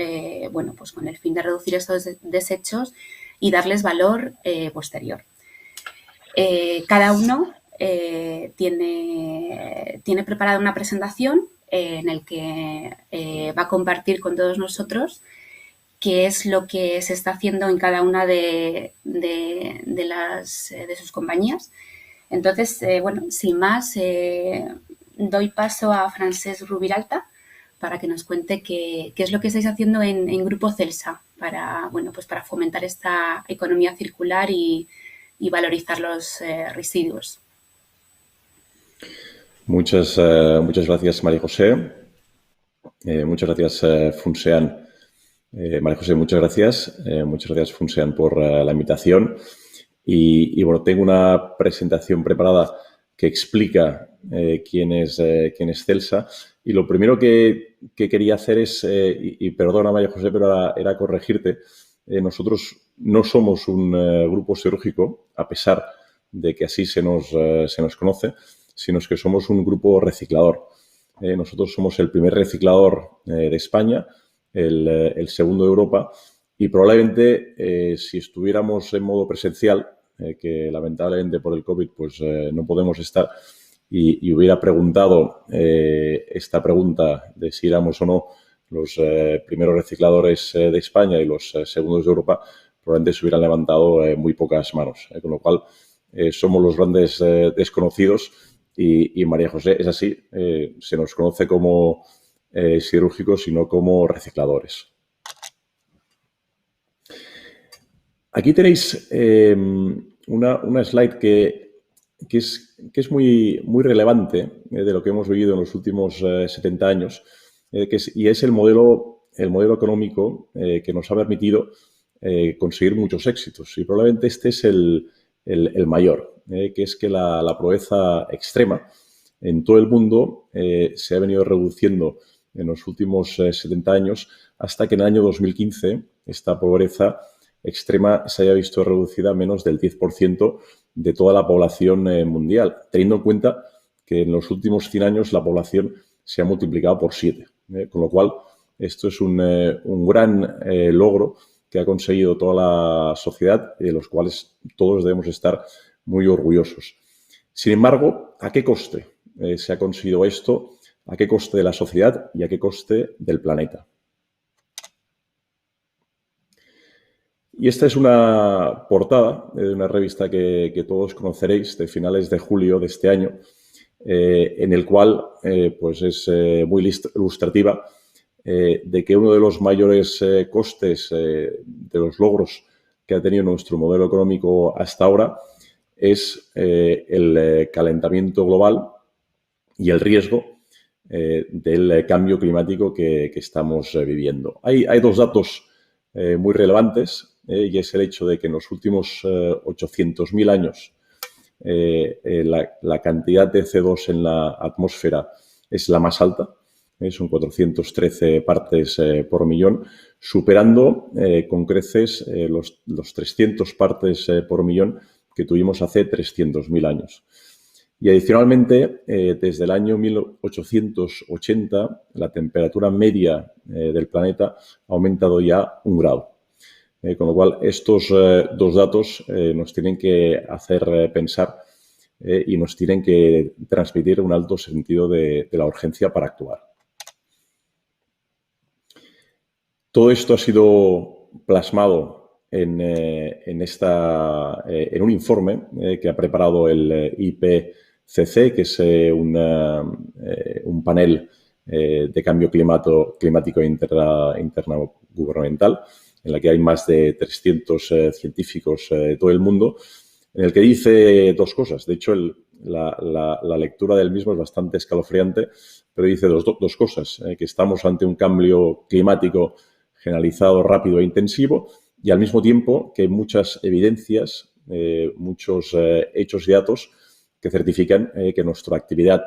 bueno, pues con el fin de reducir estos desechos y darles valor posterior. Cada uno tiene preparada una presentación en el que va a compartir con todos nosotros qué es lo que se está haciendo en cada una de sus compañías. Entonces, bueno, sin más, doy paso a Francesc Rubiralta para que nos cuente qué es lo que estáis haciendo en Grupo Celsa para, bueno, pues para fomentar esta economía circular y valorizar los residuos. Muchas gracias, María José. Muchas gracias, Funsean. María José, muchas gracias. Muchas gracias, Funsean, por la invitación. Y bueno, tengo una presentación preparada que explica quién es Celsa. Y lo primero que quería hacer es, y perdona, María José, pero era corregirte. Nosotros no somos un grupo siderúrgico, a pesar de que así se nos conoce, sino que somos un grupo reciclador. Nosotros somos el primer reciclador de España, el segundo de Europa, y probablemente si estuviéramos en modo presencial, que lamentablemente por el COVID pues no podemos estar, y hubiera preguntado esta pregunta de si éramos o no los primeros recicladores de España y los segundos de Europa, probablemente se hubieran levantado muy pocas manos. Con lo cual, somos los grandes desconocidos y María José es así, se nos conoce como siderúrgicos y no como recicladores. Aquí tenéis una slide que que es muy relevante de lo que hemos vivido en los últimos 70 años, y es el modelo económico que nos ha permitido conseguir muchos éxitos. Y probablemente este es el mayor, que es que la pobreza extrema en todo el mundo se ha venido reduciendo en los últimos 70 años hasta que en el año 2015 esta pobreza extrema se haya visto reducida a menos del 10% de toda la población mundial, teniendo en cuenta que en los últimos 100 años la población se ha multiplicado por 7. Con lo cual, esto es un gran logro que ha conseguido toda la sociedad y de los cuales todos debemos estar muy orgullosos. Sin embargo, ¿a qué coste se ha conseguido esto? ¿A qué coste de la sociedad y a qué coste del planeta? Y esta es una portada de una revista que todos conoceréis de finales de julio de este año, en el cual pues es muy ilustrativa de que uno de los mayores costes de los logros que ha tenido nuestro modelo económico hasta ahora es el calentamiento global y el riesgo del cambio climático que estamos viviendo. Hay dos datos muy relevantes y es el hecho de que en los últimos 800.000 años la cantidad de CO2 en la atmósfera es la más alta, son 413 partes por millón, superando con creces los 300 partes por millón que tuvimos hace 300.000 años. Y adicionalmente, desde el año 1880, la temperatura media del planeta ha aumentado ya 1 grado. Con lo cual, estos dos datos nos tienen que hacer pensar y nos tienen que transmitir un alto sentido de la urgencia para actuar. Todo esto ha sido plasmado en un informe que ha preparado el IPCC, que es un panel de cambio climático intergubernamental, en la que hay más de 300 científicos de todo el mundo, en el que dice dos cosas. De hecho, la lectura del mismo es bastante escalofriante, pero dice dos cosas, que estamos ante un cambio climático generalizado, rápido e intensivo, y al mismo tiempo que hay muchas evidencias, muchos hechos y datos que certifican que nuestra actividad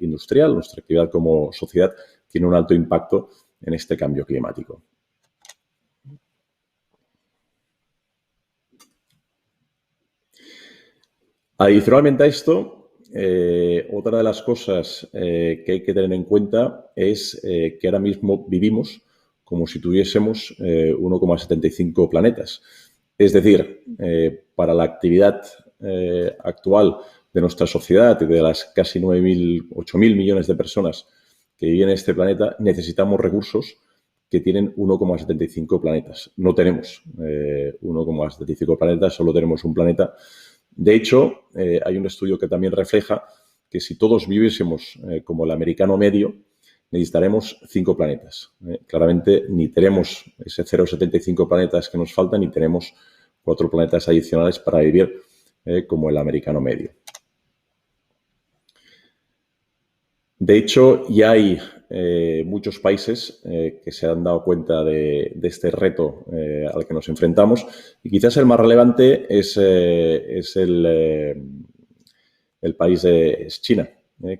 industrial, nuestra actividad como sociedad, tiene un alto impacto en este cambio climático. Adicionalmente a esto, otra de las cosas que hay que tener en cuenta es que ahora mismo vivimos como si tuviésemos 1,75 planetas. Es decir, para la actividad actual de nuestra sociedad y de las casi 8.000 millones de personas que viven en este planeta, necesitamos recursos que tienen 1,75 planetas. No tenemos 1,75 planetas, solo tenemos un planeta. De hecho, hay un estudio que también refleja que si todos viviésemos como el americano medio, necesitaremos 5 planetas. Claramente ni tenemos ese 0,75 planetas que nos faltan, ni tenemos 4 planetas adicionales para vivir como el americano medio. De hecho, ya hay muchos países que se han dado cuenta de este reto al que nos enfrentamos, y quizás el más relevante es el país es China,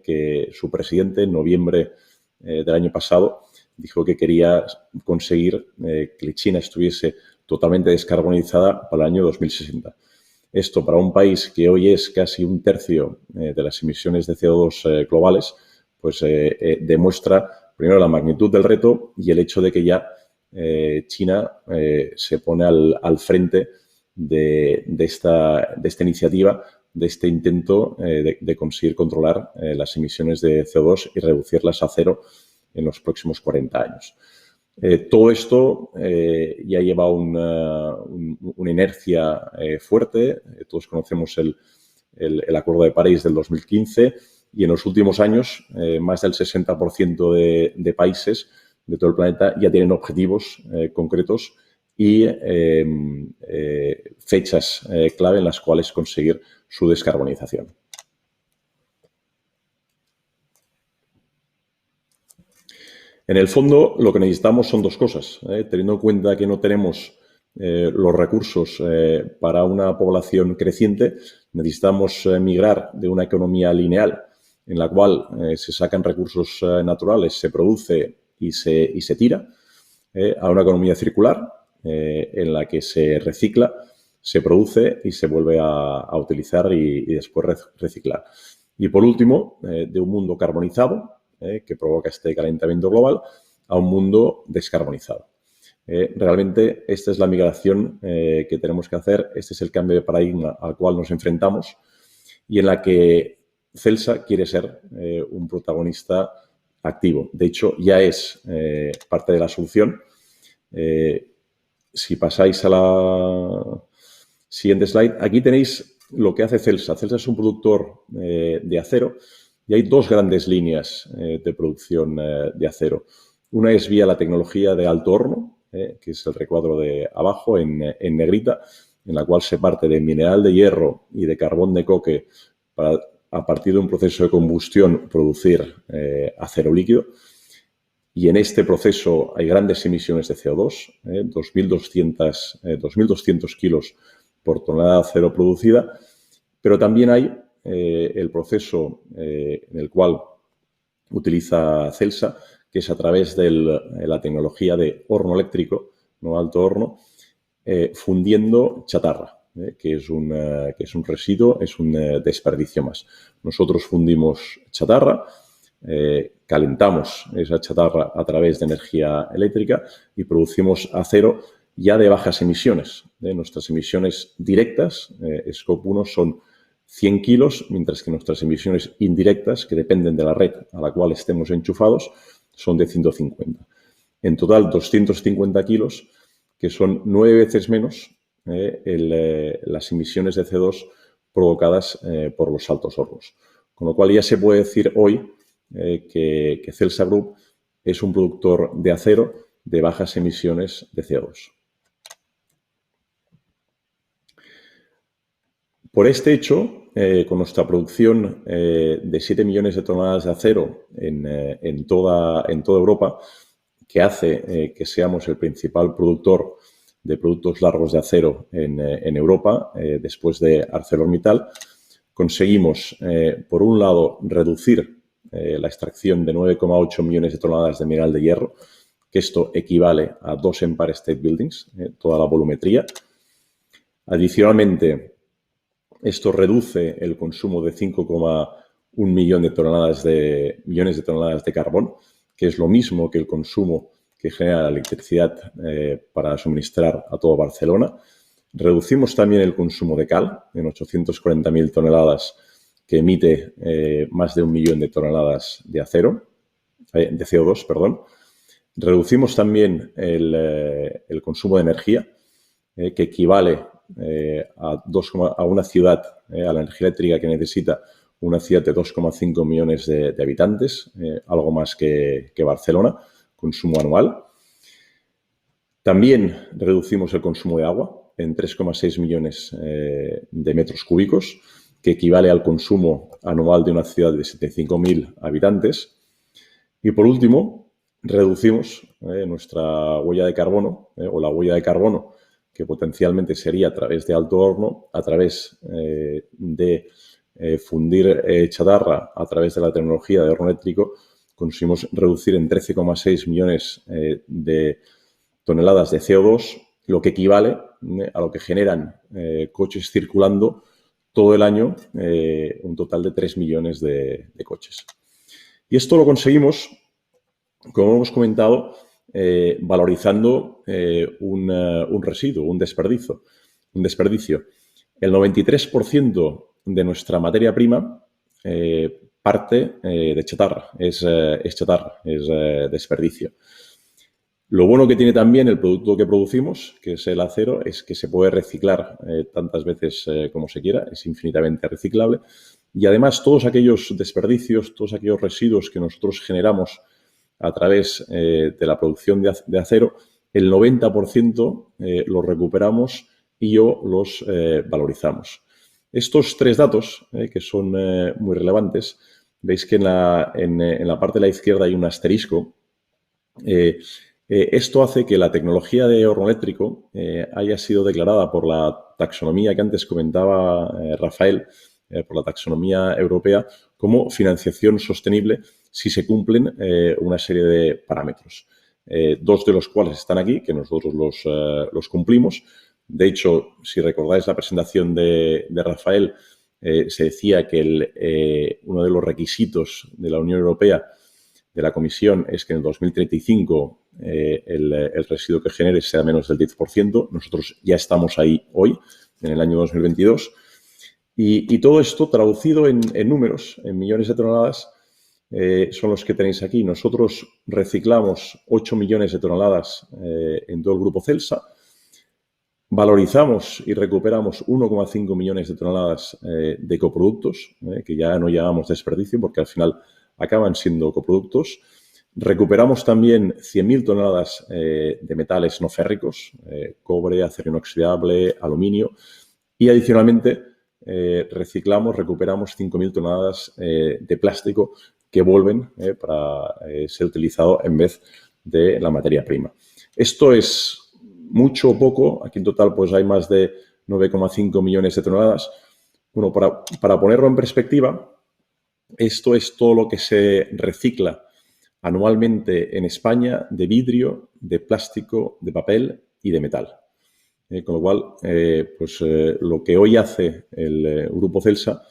que su presidente en noviembre del año pasado dijo que quería conseguir que China estuviese totalmente descarbonizada para el año 2060. Esto para un país que hoy es casi 1/3 de las emisiones de CO2 globales, pues demuestra primero la magnitud del reto y el hecho de que ya China se pone al frente de esta iniciativa, de este intento de conseguir controlar las emisiones de CO2 y reducirlas a cero en los próximos 40 años. Todo esto ya lleva una inercia fuerte. Todos conocemos el Acuerdo de París del 2015 y en los últimos años más del 60% de países de todo el planeta ya tienen objetivos concretos y fechas clave en las cuales conseguir su descarbonización. En el fondo, lo que necesitamos son dos cosas. Teniendo en cuenta que no tenemos los recursos para una población creciente, necesitamos migrar de una economía lineal en la cual se sacan recursos naturales, se produce y se tira, a una economía circular en la que se recicla, se produce y se vuelve a utilizar y después reciclar. Y por último, de un mundo carbonizado, que provoca este calentamiento global, a un mundo descarbonizado. Realmente esta es la migración que tenemos que hacer, este es el cambio de paradigma al cual nos enfrentamos y en la que Celsa quiere ser un protagonista activo. De hecho, ya es parte de la solución. Si pasáis a la siguiente slide, aquí tenéis lo que hace Celsa. Celsa es un productor de acero y hay dos grandes líneas de producción de acero. Una es vía la tecnología de alto horno, que es el recuadro de abajo en negrita, en la cual se parte de mineral de hierro y de carbón de coque para, a partir de un proceso de combustión, producir acero líquido. Y en este proceso hay grandes emisiones de CO2, 2.200 kilos por tonelada de acero producida, pero también hay el proceso en el cual utiliza Celsa, que es a través de la tecnología de horno eléctrico, no alto horno, fundiendo chatarra, que es un residuo, es un desperdicio más. Nosotros fundimos chatarra, calentamos esa chatarra a través de energía eléctrica y producimos acero ya de bajas emisiones. Nuestras emisiones directas, Scope 1, son 100 kilos, mientras que nuestras emisiones indirectas, que dependen de la red a la cual estemos enchufados, son de 150. En total, 250 kilos, que son 9 veces menos las emisiones de CO2 provocadas por los altos hornos. Con lo cual ya se puede decir hoy que Celsa Group es un productor de acero de bajas emisiones de CO2. Por este hecho, con nuestra producción de 7 millones de toneladas de acero en toda Europa, que hace que seamos el principal productor de productos largos de acero en Europa, después de ArcelorMittal, conseguimos, por un lado, reducir la extracción de 9,8 millones de toneladas de mineral de hierro, que esto equivale a 2 Empire State Buildings, toda la volumetría. Adicionalmente, esto reduce el consumo de 5,1 millones de toneladas de carbón, que es lo mismo que el consumo que genera la electricidad para suministrar a toda Barcelona. Reducimos también el consumo de cal en 840.000 toneladas, que emite más de 1 millón de toneladas de CO2, perdón. Reducimos también el consumo de energía, que equivale a una ciudad, a la energía eléctrica que necesita una ciudad de 2,5 millones de habitantes, algo más que Barcelona, consumo anual. También reducimos el consumo de agua en 3,6 millones de metros cúbicos, que equivale al consumo anual de una ciudad de 75.000 habitantes. Y por último, reducimos nuestra huella de carbono, o la huella de carbono, que potencialmente sería a través de alto horno, a través de fundir chatarra, a través de la tecnología de horno eléctrico, conseguimos reducir en 13,6 millones de toneladas de CO2, lo que equivale a lo que generan coches circulando todo el año, un total de 3 millones de coches. Y esto lo conseguimos, como hemos comentado, valorizando un residuo, un desperdicio. El 93% de nuestra materia prima parte de chatarra, es desperdicio. Lo bueno que tiene también el producto que producimos, que es el acero, es que se puede reciclar tantas veces como se quiera, es infinitamente reciclable. Y además todos aquellos desperdicios, todos aquellos residuos que nosotros generamos a través de la producción de acero, el 90% los recuperamos y o los valorizamos. Estos 3 datos, que son muy relevantes, veis que en la parte de la izquierda hay un asterisco. Esto hace que la tecnología de horno eléctrico haya sido declarada por la taxonomía que antes comentaba Rafael, por la taxonomía europea, como financiación sostenible si se cumplen una serie de parámetros. 2 de los cuales están aquí, que nosotros los cumplimos. De hecho, si recordáis la presentación de Rafael, se decía que uno de los requisitos de la Unión Europea, de la Comisión, es que en el 2035 el residuo que genere sea menos del 10%. Nosotros ya estamos ahí hoy, en el año 2022. Y todo esto traducido en números, en millones de toneladas, son los que tenéis aquí. Nosotros reciclamos 8 millones de toneladas en todo el grupo Celsa. Valorizamos y recuperamos 1,5 millones de toneladas de coproductos, que ya no llamamos desperdicio porque al final acaban siendo coproductos. Recuperamos también 100.000 toneladas de metales no férricos, cobre, acero inoxidable, aluminio. Y adicionalmente recuperamos 5.000 toneladas de plástico que vuelven para ser utilizado en vez de la materia prima. Esto es mucho o poco. Aquí en total pues hay más de 9,5 millones de toneladas. Bueno, para ponerlo en perspectiva, esto es todo lo que se recicla anualmente en España de vidrio, de plástico, de papel y de metal. Con lo cual, lo que hoy hace el Grupo Celsa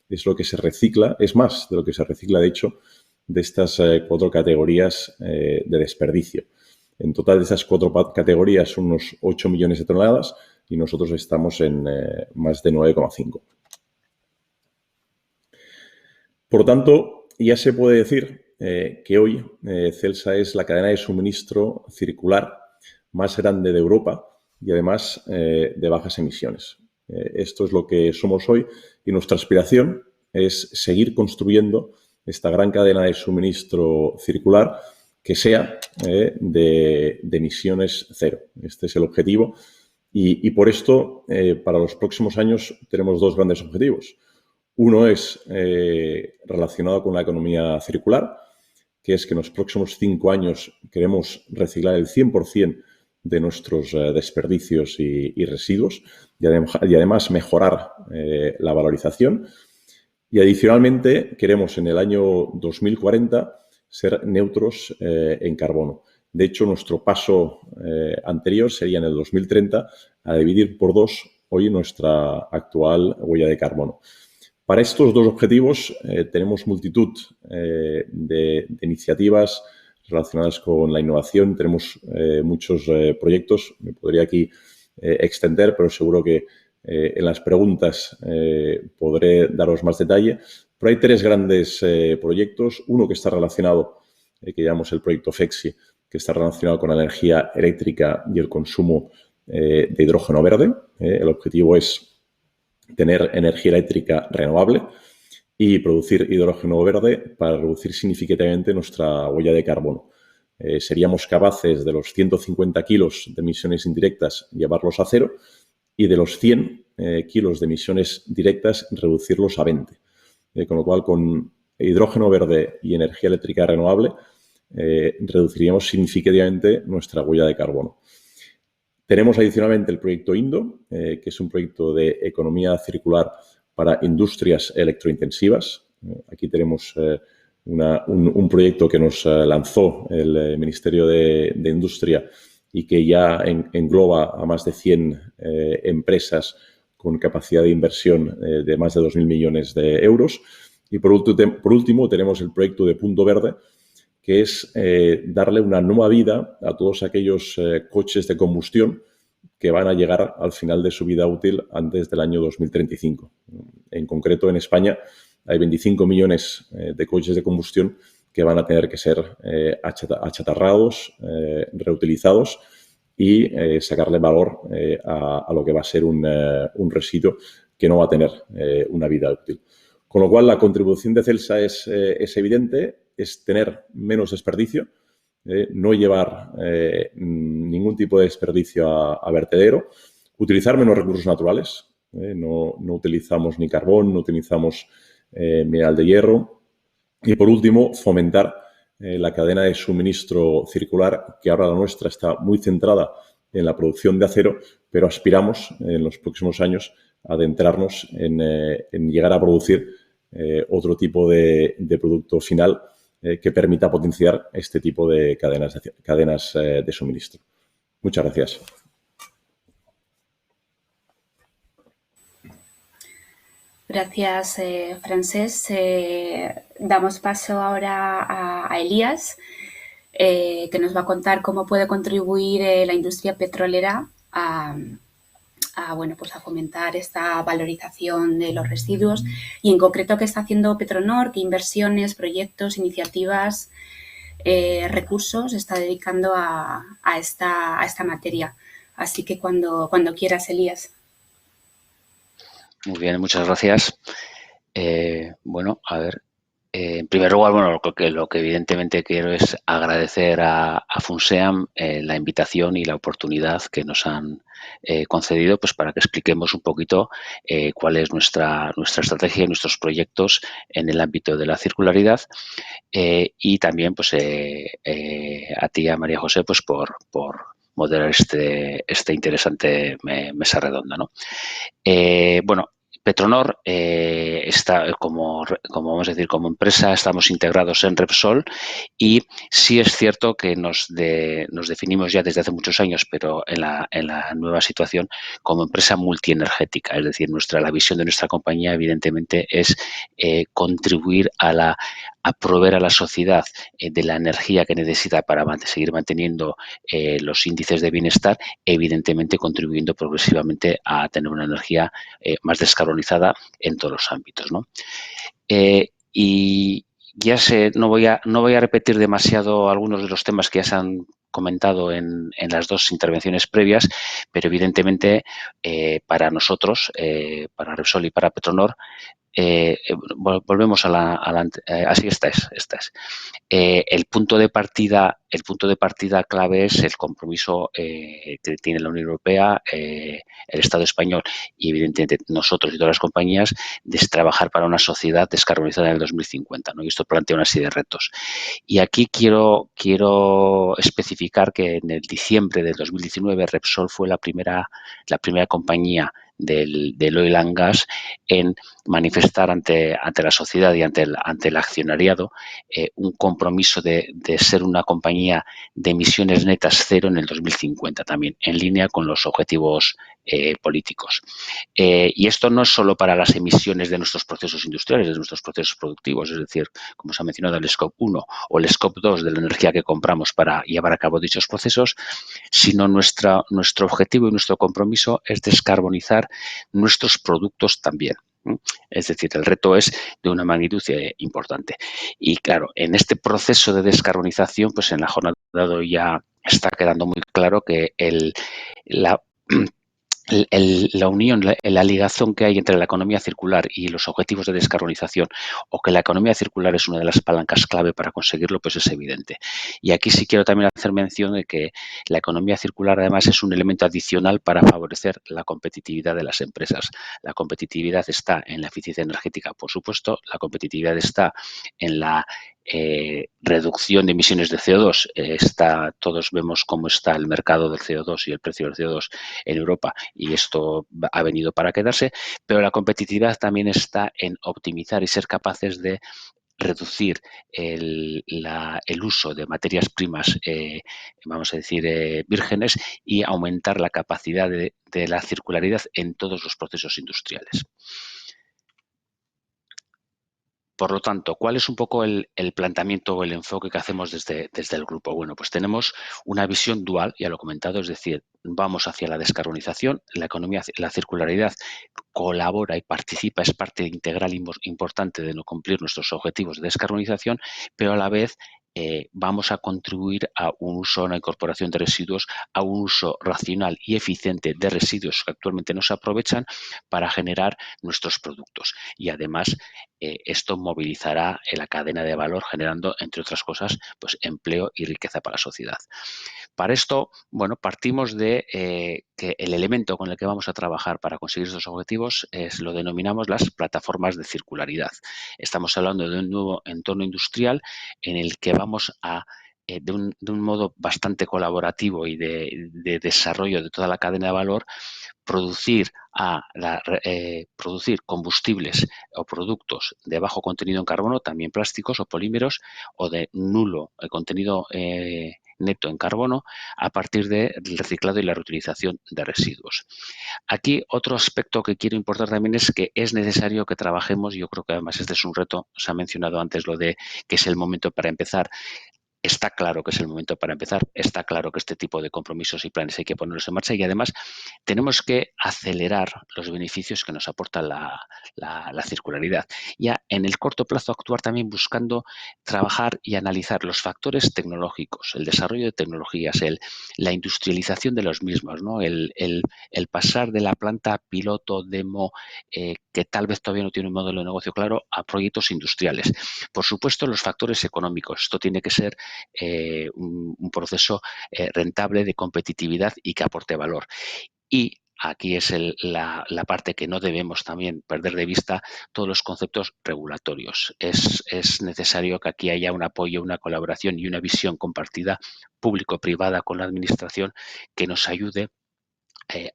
es lo que se recicla, es más de lo que se recicla, de hecho, de estas 4 categorías de desperdicio. En total, de estas 4 categorías son unos 8 millones de toneladas y nosotros estamos en más de 9,5. Por lo tanto, ya se puede decir que hoy Celsa es la cadena de suministro circular más grande de Europa y además de bajas emisiones. Esto es lo que somos hoy y nuestra aspiración es seguir construyendo esta gran cadena de suministro circular que sea de emisiones cero. Este es el objetivo y por esto para los próximos años tenemos 2 grandes objetivos. Uno es relacionado con la economía circular, que es que en los próximos 5 años queremos reciclar el 100% de nuestros desperdicios y residuos y además mejorar la valorización. Y adicionalmente queremos en el año 2040 ser neutros en carbono. De hecho, nuestro paso anterior sería en el 2030 a dividir por 2 hoy nuestra actual huella de carbono. Para estos 2 objetivos tenemos multitud de iniciativas relacionadas con la innovación. Tenemos muchos proyectos. Me podría aquí extender, pero seguro que en las preguntas podré daros más detalle. Pero hay 3 grandes proyectos. Uno que está relacionado, que llamamos el proyecto FEXI, que está relacionado con la energía eléctrica y el consumo de hidrógeno verde. El objetivo es tener energía eléctrica renovable y producir hidrógeno verde para reducir significativamente nuestra huella de carbono. Seríamos capaces de los 150 kilos de emisiones indirectas llevarlos a 0 y de los 100 kilos de emisiones directas reducirlos a 20. Con lo cual, con hidrógeno verde y energía eléctrica renovable, reduciríamos significativamente nuestra huella de carbono. Tenemos adicionalmente el proyecto INDO, que es un proyecto de economía circular para industrias electrointensivas. Aquí tenemos un proyecto que nos lanzó el Ministerio de Industria y que ya engloba a más de 100 empresas con capacidad de inversión de más de 2.000 millones de euros. Y por último, tenemos el proyecto de Punto Verde, que es darle una nueva vida a todos aquellos coches de combustión que van a llegar al final de su vida útil antes del año 2035. En concreto, en España hay 25 millones de coches de combustión que van a tener que ser achatarrados, reutilizados y sacarle valor a lo que va a ser un residuo que no va a tener una vida útil. Con lo cual, la contribución de Celsa es evidente, es tener menos desperdicio, no llevar ningún tipo de desperdicio a vertedero, utilizar menos recursos naturales. No utilizamos ni carbón, no utilizamos mineral de hierro. Y, por último, fomentar la cadena de suministro circular, que ahora la nuestra está muy centrada en la producción de acero, pero aspiramos en los próximos años a adentrarnos en llegar a producir otro tipo de producto final que permita potenciar este tipo de cadenas de suministro. Muchas gracias. Gracias, Francesc. Damos paso ahora a Elías, que nos va a contar cómo puede contribuir la industria petrolera a fomentar esta valorización de los residuos y, en concreto, qué está haciendo Petronor, qué inversiones, proyectos, iniciativas, recursos está dedicando a esta materia. Así que cuando quieras, Elías. Muy bien, muchas gracias. Bueno, a ver, en primer lugar, bueno, lo que evidentemente quiero es agradecer a Funseam la invitación y la oportunidad que nos han concedido, pues, para que expliquemos un poquito cuál es nuestra estrategia y nuestros proyectos en el ámbito de la circularidad, y también, pues, a ti, a María José, pues, por moderar este interesante mesa redonda, ¿no? Bueno, Petronor está, como vamos a decir, como empresa, estamos integrados en Repsol, y sí es cierto que nos definimos ya desde hace muchos años, pero en la nueva situación, como empresa multienergética. Es decir, la visión de nuestra compañía, evidentemente, es contribuir a proveer a la sociedad de la energía que necesita para seguir manteniendo los índices de bienestar, evidentemente contribuyendo progresivamente a tener una energía más descarbonizada en todos los ámbitos, ¿no? Y ya sé, no voy a repetir demasiado algunos de los temas que ya se han comentado en las dos intervenciones previas, pero evidentemente para nosotros, para Repsol y para Petronor, volvemos así esta es. El punto de partida clave es el compromiso que tiene la Unión Europea, el Estado español y, evidentemente, nosotros y todas las compañías, de trabajar para una sociedad descarbonizada en el 2050, ¿no? Y esto plantea una serie de retos. Y aquí quiero especificar que en el diciembre del 2019 Repsol fue la primera compañía del oil and gas en manifestar ante la sociedad y ante el accionariado un compromiso de ser una compañía de emisiones netas cero en el 2050, también en línea con los objetivos políticos. Y esto no es solo para las emisiones de nuestros procesos industriales, de nuestros procesos productivos, es decir, como se ha mencionado, el Scope 1 o el Scope 2 de la energía que compramos para llevar a cabo dichos procesos, sino nuestro objetivo y nuestro compromiso es descarbonizar nuestros productos también. Es decir, el reto es de una magnitud importante. Y claro, en este proceso de descarbonización, pues en la jornada de hoy ya está quedando muy claro que la unión, la ligación que hay entre la economía circular y los objetivos de descarbonización, o que la economía circular es una de las palancas clave para conseguirlo, pues es evidente. Y aquí sí quiero también hacer mención de que la economía circular, además, es un elemento adicional para favorecer la competitividad de las empresas. La competitividad está en la eficiencia energética, por supuesto, la competitividad está en la reducción de emisiones de CO2. Todos vemos cómo está el mercado del CO2 y el precio del CO2 en Europa, y esto ha venido para quedarse, pero la competitividad también está en optimizar y ser capaces de reducir el uso de materias primas, vamos a decir, vírgenes, y aumentar la capacidad de la circularidad en todos los procesos industriales. Por lo tanto, ¿cuál es un poco el planteamiento o el enfoque que hacemos desde el grupo? Bueno, pues tenemos una visión dual, ya lo he comentado, es decir, vamos hacia la descarbonización, la circularidad colabora y participa, es parte integral importante de no cumplir nuestros objetivos de descarbonización, pero a la vez vamos a contribuir a un uso, a una incorporación de residuos, a un uso racional y eficiente de residuos que actualmente no se aprovechan para generar nuestros productos. Y además, esto movilizará en la cadena de valor, generando, entre otras cosas, pues empleo y riqueza para la sociedad. Para esto, bueno, partimos de que el elemento con el que vamos a trabajar para conseguir estos objetivos lo denominamos las plataformas de circularidad. Estamos hablando de un nuevo entorno industrial en el que vamos a de un modo bastante colaborativo y de desarrollo de toda la cadena de valor, producir combustibles o productos de bajo contenido en carbono, también plásticos o polímeros, o de nulo contenido neto en carbono, a partir del reciclado y la reutilización de residuos. Aquí otro aspecto que quiero importar también es que es necesario que trabajemos, yo creo que además este es un reto, se ha mencionado antes lo de que es el momento para empezar. Está claro que es el momento para empezar, está claro que este tipo de compromisos y planes hay que ponerlos en marcha y además tenemos que acelerar los beneficios que nos aporta la circularidad. Ya en el corto plazo actuar también buscando trabajar y analizar los factores tecnológicos, el desarrollo de tecnologías, la industrialización de los mismos, ¿no? el pasar de la planta piloto, demo, que tal vez todavía no tiene un modelo de negocio claro, a proyectos industriales. Por supuesto, los factores económicos. Esto tiene que ser un proceso rentable de competitividad y que aporte valor. Y aquí es la parte que no debemos también perder de vista, todos los conceptos regulatorios. Es necesario que aquí haya un apoyo, una colaboración y una visión compartida público-privada con la administración que nos ayude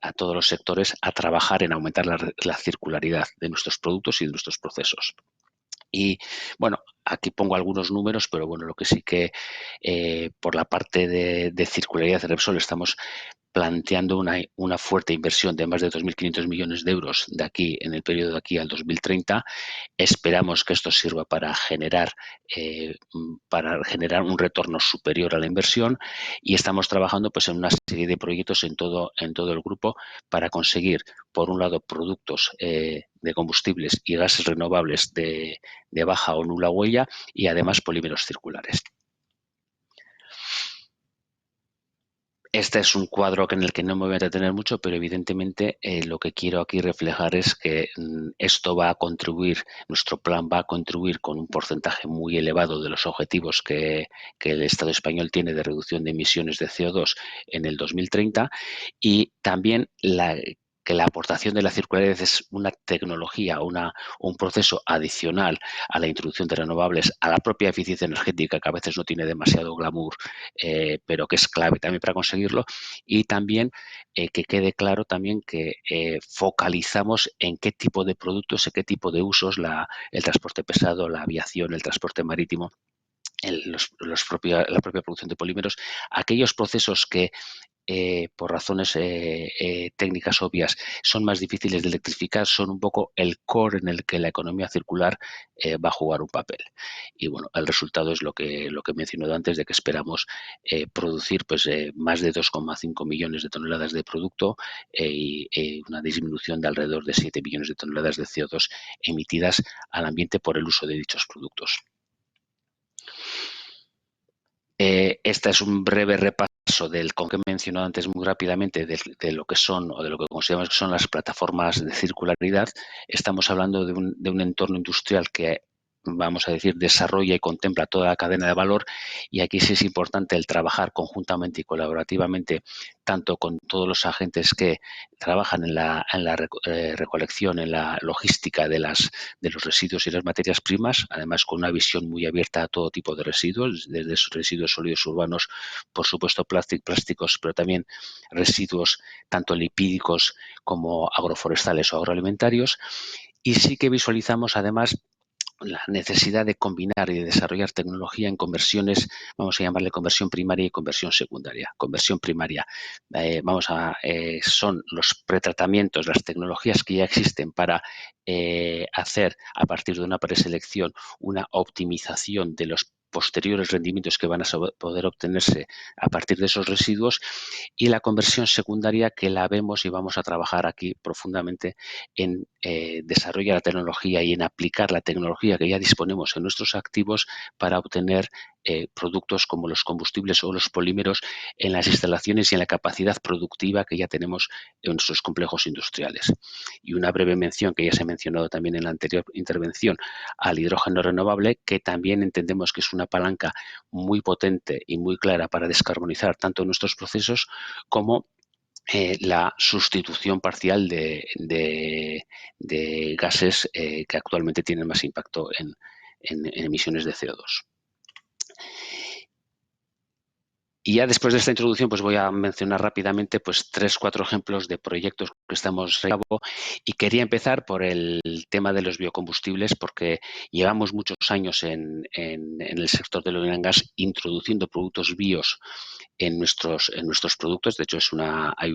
a todos los sectores a trabajar en aumentar la circularidad de nuestros productos y de nuestros procesos. Y bueno, aquí pongo algunos números, pero bueno, lo que sí que por la parte de circularidad de Repsol estamos planteando una fuerte inversión de más de 2.500 millones de euros de aquí en el periodo de aquí al 2030. Esperamos que esto sirva para generar un retorno superior a la inversión y estamos trabajando pues en una serie de proyectos en todo el grupo para conseguir, por un lado, productos de combustibles y gases renovables de baja o nula huella y además polímeros circulares. Este es un cuadro en el que no me voy a detener mucho, pero evidentemente lo que quiero aquí reflejar es que esto va a contribuir, nuestro plan va a contribuir con un porcentaje muy elevado de los objetivos que el Estado español tiene de reducción de emisiones de CO2 en el 2030 y también que la aportación de la circularidad es una tecnología, un proceso adicional a la introducción de renovables, a la propia eficiencia energética, que a veces no tiene demasiado glamour, pero que es clave también para conseguirlo, y también que quede claro también que focalizamos en qué tipo de productos, en qué tipo de usos, el transporte pesado, la aviación, el transporte marítimo, la propia producción de polímeros, aquellos procesos que por razones técnicas obvias son más difíciles de electrificar, son un poco el core en el que la economía circular va a jugar un papel. Y bueno, el resultado es lo que he mencionado antes, de que esperamos producir pues más de 2,5 millones de toneladas de producto y una disminución de alrededor de 7 millones de toneladas de CO2 emitidas al ambiente por el uso de dichos productos. Este es un breve repaso con que he mencionado antes muy rápidamente de lo que son o de lo que consideramos que son las plataformas de circularidad. Estamos hablando de un entorno industrial que, vamos a decir, desarrolla y contempla toda la cadena de valor y aquí sí es importante el trabajar conjuntamente y colaborativamente tanto con todos los agentes que trabajan en la recolección, en la logística de los residuos y las materias primas, además con una visión muy abierta a todo tipo de residuos, desde residuos sólidos urbanos, por supuesto plásticos, pero también residuos tanto lipídicos como agroforestales o agroalimentarios. Y sí que visualizamos además la necesidad de combinar y de desarrollar tecnología en conversiones, vamos a llamarle conversión primaria y conversión secundaria. Conversión primaria, son los pretratamientos, las tecnologías que ya existen para hacer a partir de una preselección una optimización de los posteriores rendimientos que van a poder obtenerse a partir de esos residuos, y la conversión secundaria, que la vemos y vamos a trabajar aquí profundamente en desarrollar la tecnología y en aplicar la tecnología que ya disponemos en nuestros activos para obtener productos como los combustibles o los polímeros en las instalaciones y en la capacidad productiva que ya tenemos en nuestros complejos industriales. Y una breve mención que ya se ha mencionado también en la anterior intervención al hidrógeno renovable, que también entendemos que es una palanca muy potente y muy clara para descarbonizar tanto nuestros procesos como la sustitución parcial de gases que actualmente tienen más impacto en emisiones de CO2. Y ya después de esta introducción, pues voy a mencionar rápidamente pues 3 o 4 ejemplos de proyectos que estamos llevando a cabo, y quería empezar por el tema de los biocombustibles, porque llevamos muchos años en el sector del oil and gas introduciendo productos bios en nuestros productos. De hecho, hay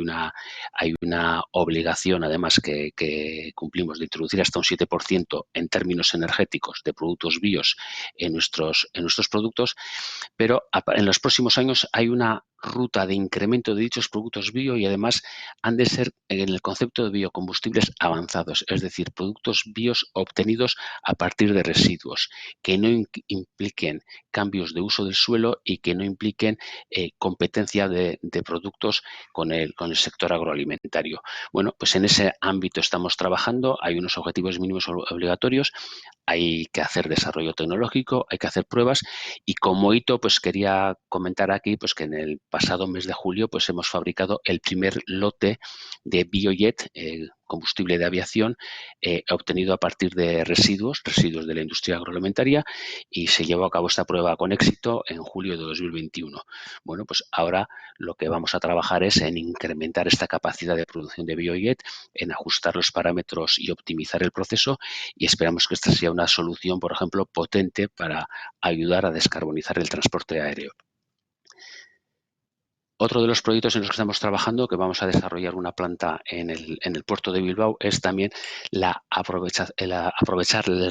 una obligación, además, que cumplimos de introducir hasta un 7% en términos energéticos de productos bios en nuestros productos, pero en los próximos años hay una ruta de incremento de dichos productos bio y además han de ser en el concepto de biocombustibles avanzados, es decir, productos bios obtenidos a partir de residuos, que no impliquen cambios de uso del suelo y que no impliquen competencia de productos con el sector agroalimentario. Bueno, pues en ese ámbito estamos trabajando, hay unos objetivos mínimos obligatorios, hay que hacer desarrollo tecnológico, hay que hacer pruebas, y como hito pues quería comentar aquí pues que en el pasado mes de julio pues hemos fabricado el primer lote de biojet, combustible de aviación, obtenido a partir de residuos de la industria agroalimentaria, y se llevó a cabo esta prueba con éxito en julio de 2021. Bueno, pues ahora lo que vamos a trabajar es en incrementar esta capacidad de producción de biojet, en ajustar los parámetros y optimizar el proceso, y esperamos que esta sea una solución, por ejemplo, potente para ayudar a descarbonizar el transporte aéreo. Otro de los proyectos en los que estamos trabajando, que vamos a desarrollar una planta en el puerto de Bilbao, es también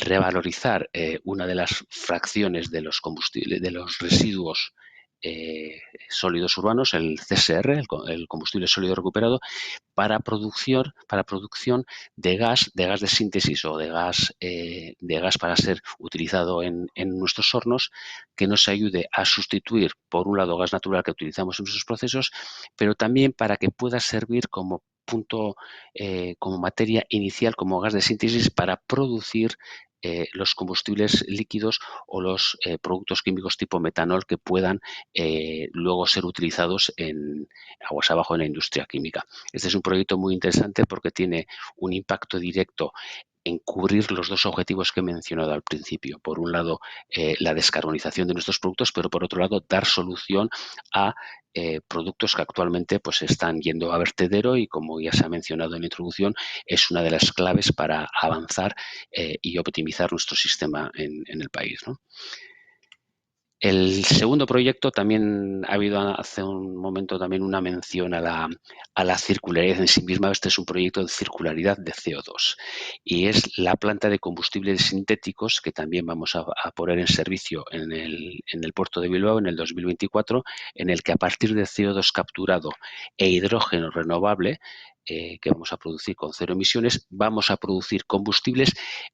revalorizar una de las fracciones de los combustibles, de los residuos sólidos urbanos, el CSR, el combustible sólido recuperado, para producción de gas de síntesis o de gas para ser utilizado en nuestros hornos, que nos ayude a sustituir, por un lado, gas natural que utilizamos en nuestros procesos, pero también para que pueda servir como como materia inicial, como gas de síntesis para producir los combustibles líquidos o los productos químicos tipo metanol que puedan luego ser utilizados en aguas abajo en la industria química. Este es un proyecto muy interesante porque tiene un impacto directo en cubrir los dos objetivos que he mencionado al principio. Por un lado, la descarbonización de nuestros productos, pero por otro lado, dar solución a productos que actualmente pues están yendo a vertedero, y como ya se ha mencionado en la introducción, es una de las claves para avanzar y optimizar nuestro sistema en el país, ¿no? El segundo proyecto, también ha habido hace un momento también una mención a la circularidad en sí misma. Este es un proyecto de circularidad de CO2 y es la planta de combustibles sintéticos que también vamos a poner en servicio en el puerto de Bilbao en el 2024, en el que a partir de CO2 capturado e hidrógeno renovable, que vamos a producir con cero emisiones, vamos a producir combustibles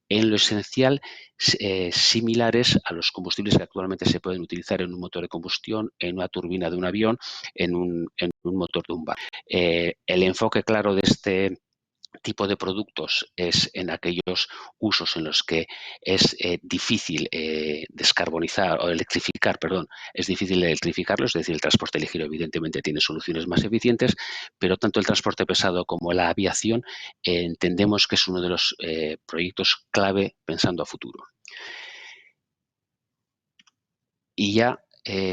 en lo esencial similares a los combustibles que actualmente se pueden utilizar en un motor de combustión, en una turbina de un avión, en un motor de un barco. El enfoque claro de este tipo de productos es en aquellos usos en los que es difícil descarbonizar o electrificar, perdón, es difícil electrificarlo, es decir, el transporte ligero evidentemente tiene soluciones más eficientes, pero tanto el transporte pesado como la aviación entendemos que es uno de los proyectos clave pensando a futuro. Y ya,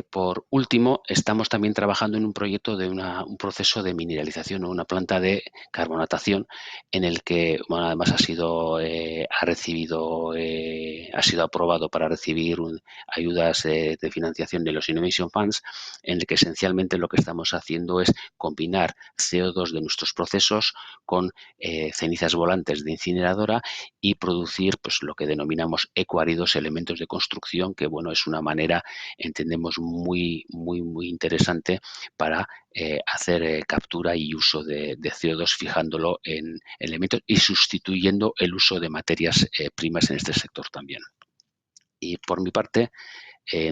por último, estamos también trabajando en un proyecto de un proceso de mineralización o una planta de carbonatación en el que, bueno, además ha sido aprobado para recibir ayudas de financiación de los Innovation Funds, en el que esencialmente lo que estamos haciendo es combinar CO2 de nuestros procesos con cenizas volantes de incineradora y producir pues lo que denominamos ecoáridos, elementos de construcción, que bueno, es una manera, entendemos, muy interesante para hacer captura y uso de CO2, fijándolo en elementos y sustituyendo el uso de materias primas en este sector también. Y por mi parte,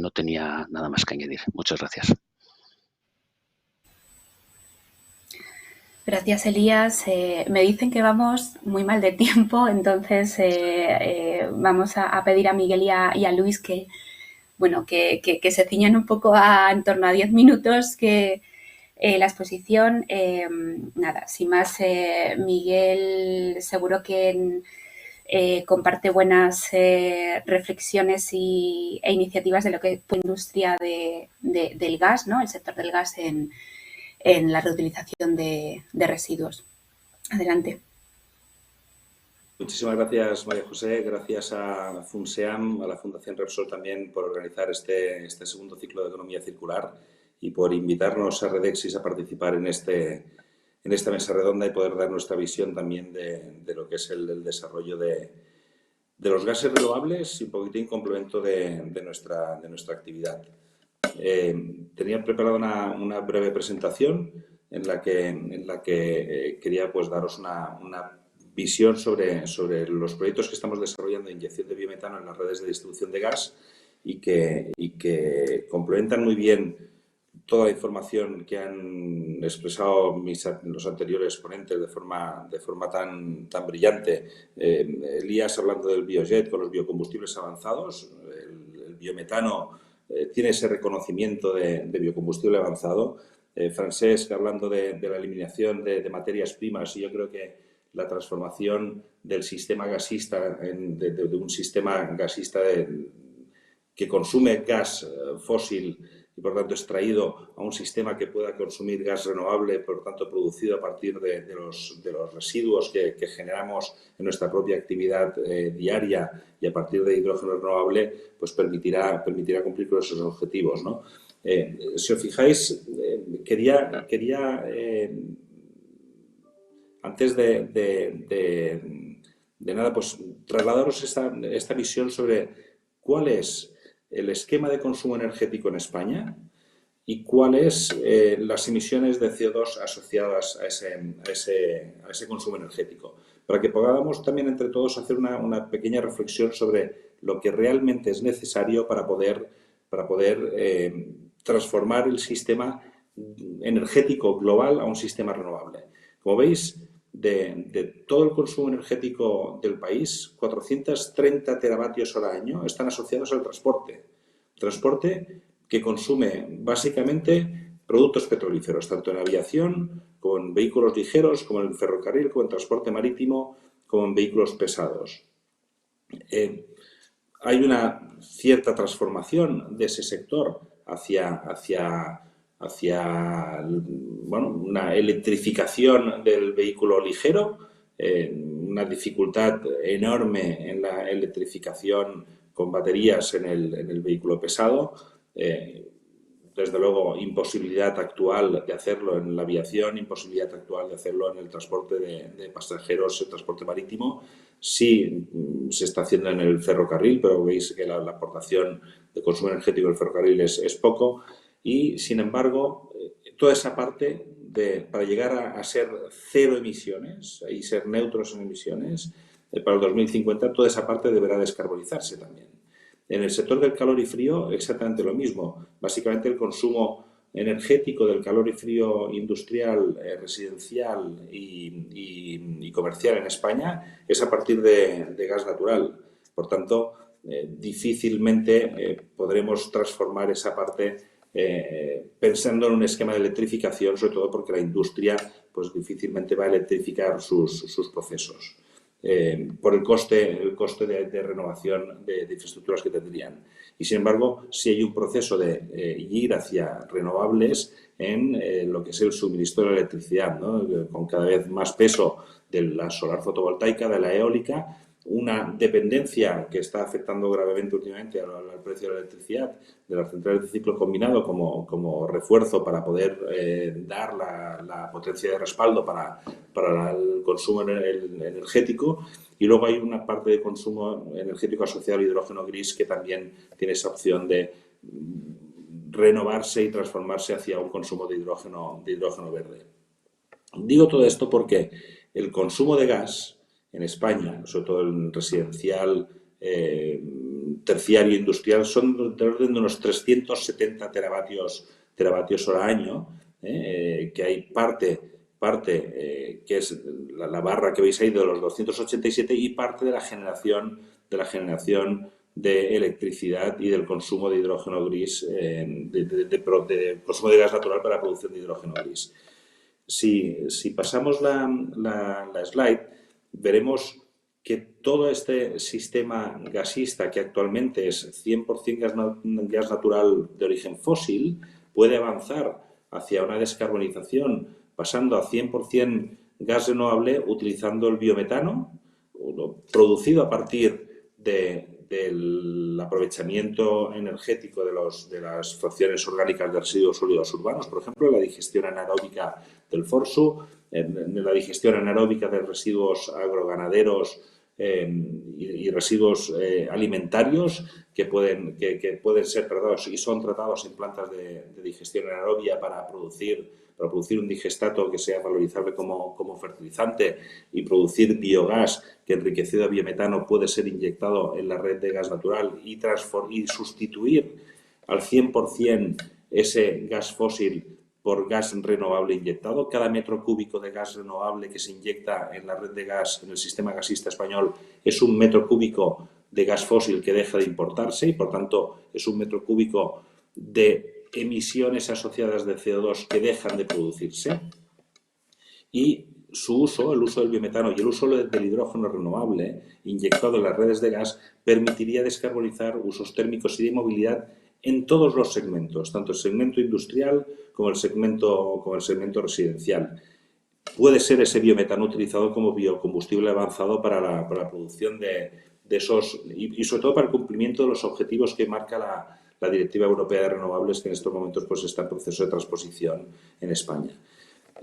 no tenía nada más que añadir. Muchas gracias. Gracias, Elías. Me dicen que vamos muy mal de tiempo, entonces vamos a pedir a Miguel y a Luis que se ciñan un poco en torno a 10 minutos que la exposición. Nada, sin más, Miguel seguro que comparte buenas reflexiones e iniciativas de lo que es la industria del gas, ¿no? El sector del gas en la reutilización de residuos. Adelante. Muchísimas gracias, María José. Gracias a FUNSEAM, a la Fundación Repsol también por organizar este segundo ciclo de economía circular y por invitarnos a Redexis a participar en esta mesa redonda y poder dar nuestra visión también de lo que es el desarrollo de los gases renovables y un poquitín complemento de nuestra actividad. Tenía preparada una breve presentación en la que quería pues daros una visión sobre los proyectos que estamos desarrollando de inyección de biometano en las redes de distribución de gas y que complementan muy bien toda la información que han expresado los anteriores ponentes de forma tan brillante. Elías hablando del biojet con los biocombustibles avanzados, el biometano tiene ese reconocimiento de biocombustible avanzado. Francesc hablando de la eliminación de materias primas, y yo creo que la transformación del sistema gasista, de un sistema gasista que consume gas fósil y por tanto extraído a un sistema que pueda consumir gas renovable, por tanto producido a partir de los residuos que generamos en nuestra propia actividad diaria y a partir de hidrógeno renovable, pues permitirá cumplir con esos objetivos, ¿no? Si os fijáis, quería antes de nada, pues trasladaros esta visión sobre cuál es el esquema de consumo energético en España y cuáles las emisiones de CO2 asociadas a ese consumo energético, para que podamos también entre todos hacer una pequeña reflexión sobre lo que realmente es necesario para poder transformar el sistema energético global a un sistema renovable. Como veis, de todo el consumo energético del país, 430 teravatios hora año están asociados al transporte que consume básicamente productos petrolíferos, tanto en aviación, como en vehículos ligeros, como en el ferrocarril, como en transporte marítimo, como en vehículos pesados. Hay una cierta transformación de ese sector hacia una electrificación del vehículo ligero, una dificultad enorme en la electrificación con baterías en el vehículo pesado, desde luego imposibilidad actual de hacerlo en la aviación, imposibilidad actual de hacerlo en el transporte de pasajeros, el transporte marítimo. Sí se está haciendo en el ferrocarril, pero veis que la aportación de consumo energético del ferrocarril es poco. Y, sin embargo, toda esa parte para llegar a ser cero emisiones y ser neutros en emisiones, para el 2050, toda esa parte deberá descarbonizarse también. En el sector del calor y frío, exactamente lo mismo. Básicamente, el consumo energético del calor y frío industrial, residencial y comercial en España es a partir de gas natural. Por tanto, difícilmente podremos transformar esa parte pensando en un esquema de electrificación, sobre todo porque la industria pues difícilmente va a electrificar sus procesos por el coste de renovación de infraestructuras que tendrían. Y sin embargo, sí hay un proceso de ir hacia renovables en lo que es el suministro de la electricidad, ¿no? Con cada vez más peso de la solar fotovoltaica, de la eólica, una dependencia que está afectando gravemente últimamente al precio de la electricidad, de las centrales de ciclo combinado como refuerzo para poder dar la potencia de respaldo para el consumo energético. Y luego hay una parte de consumo energético asociado al hidrógeno gris que también tiene esa opción de renovarse y transformarse hacia un consumo de hidrógeno verde. Digo todo esto porque el consumo de gas en España, sobre todo el residencial terciario industrial son del orden de unos 370 teravatios hora año, que hay parte que es la barra que veis ahí de los 287 y parte de la generación de electricidad y del consumo de hidrógeno gris, de consumo de gas natural para la producción de hidrógeno gris. Si pasamos la slide, veremos que todo este sistema gasista, que actualmente es 100% gas natural de origen fósil, puede avanzar hacia una descarbonización pasando a 100% gas renovable utilizando el biometano, producido a partir del aprovechamiento energético de las fracciones orgánicas de residuos sólidos urbanos, por ejemplo, la digestión anaeróbica del FORSU, la digestión anaeróbica de residuos agroganaderos y residuos alimentarios que pueden ser tratados y son tratados en plantas de digestión anaerobia para producir un digestato que sea valorizable como fertilizante y producir biogás que enriquecido a biometano puede ser inyectado en la red de gas natural y sustituir al 100% ese gas fósil por gas renovable inyectado. Cada metro cúbico de gas renovable que se inyecta en la red de gas, en el sistema gasista español, es un metro cúbico de gas fósil que deja de importarse y, por tanto, es un metro cúbico de emisiones asociadas de CO2 que dejan de producirse. Y su uso, el uso del biometano y el uso del hidrógeno renovable inyectado en las redes de gas permitiría descarbonizar usos térmicos y de movilidad en todos los segmentos, tanto el segmento industrial como el segmento residencial. Puede ser ese biometano utilizado como biocombustible avanzado para la producción de esos, y sobre todo para el cumplimiento de los objetivos que marca la Directiva Europea de Renovables, que en estos momentos pues, está en proceso de transposición en España.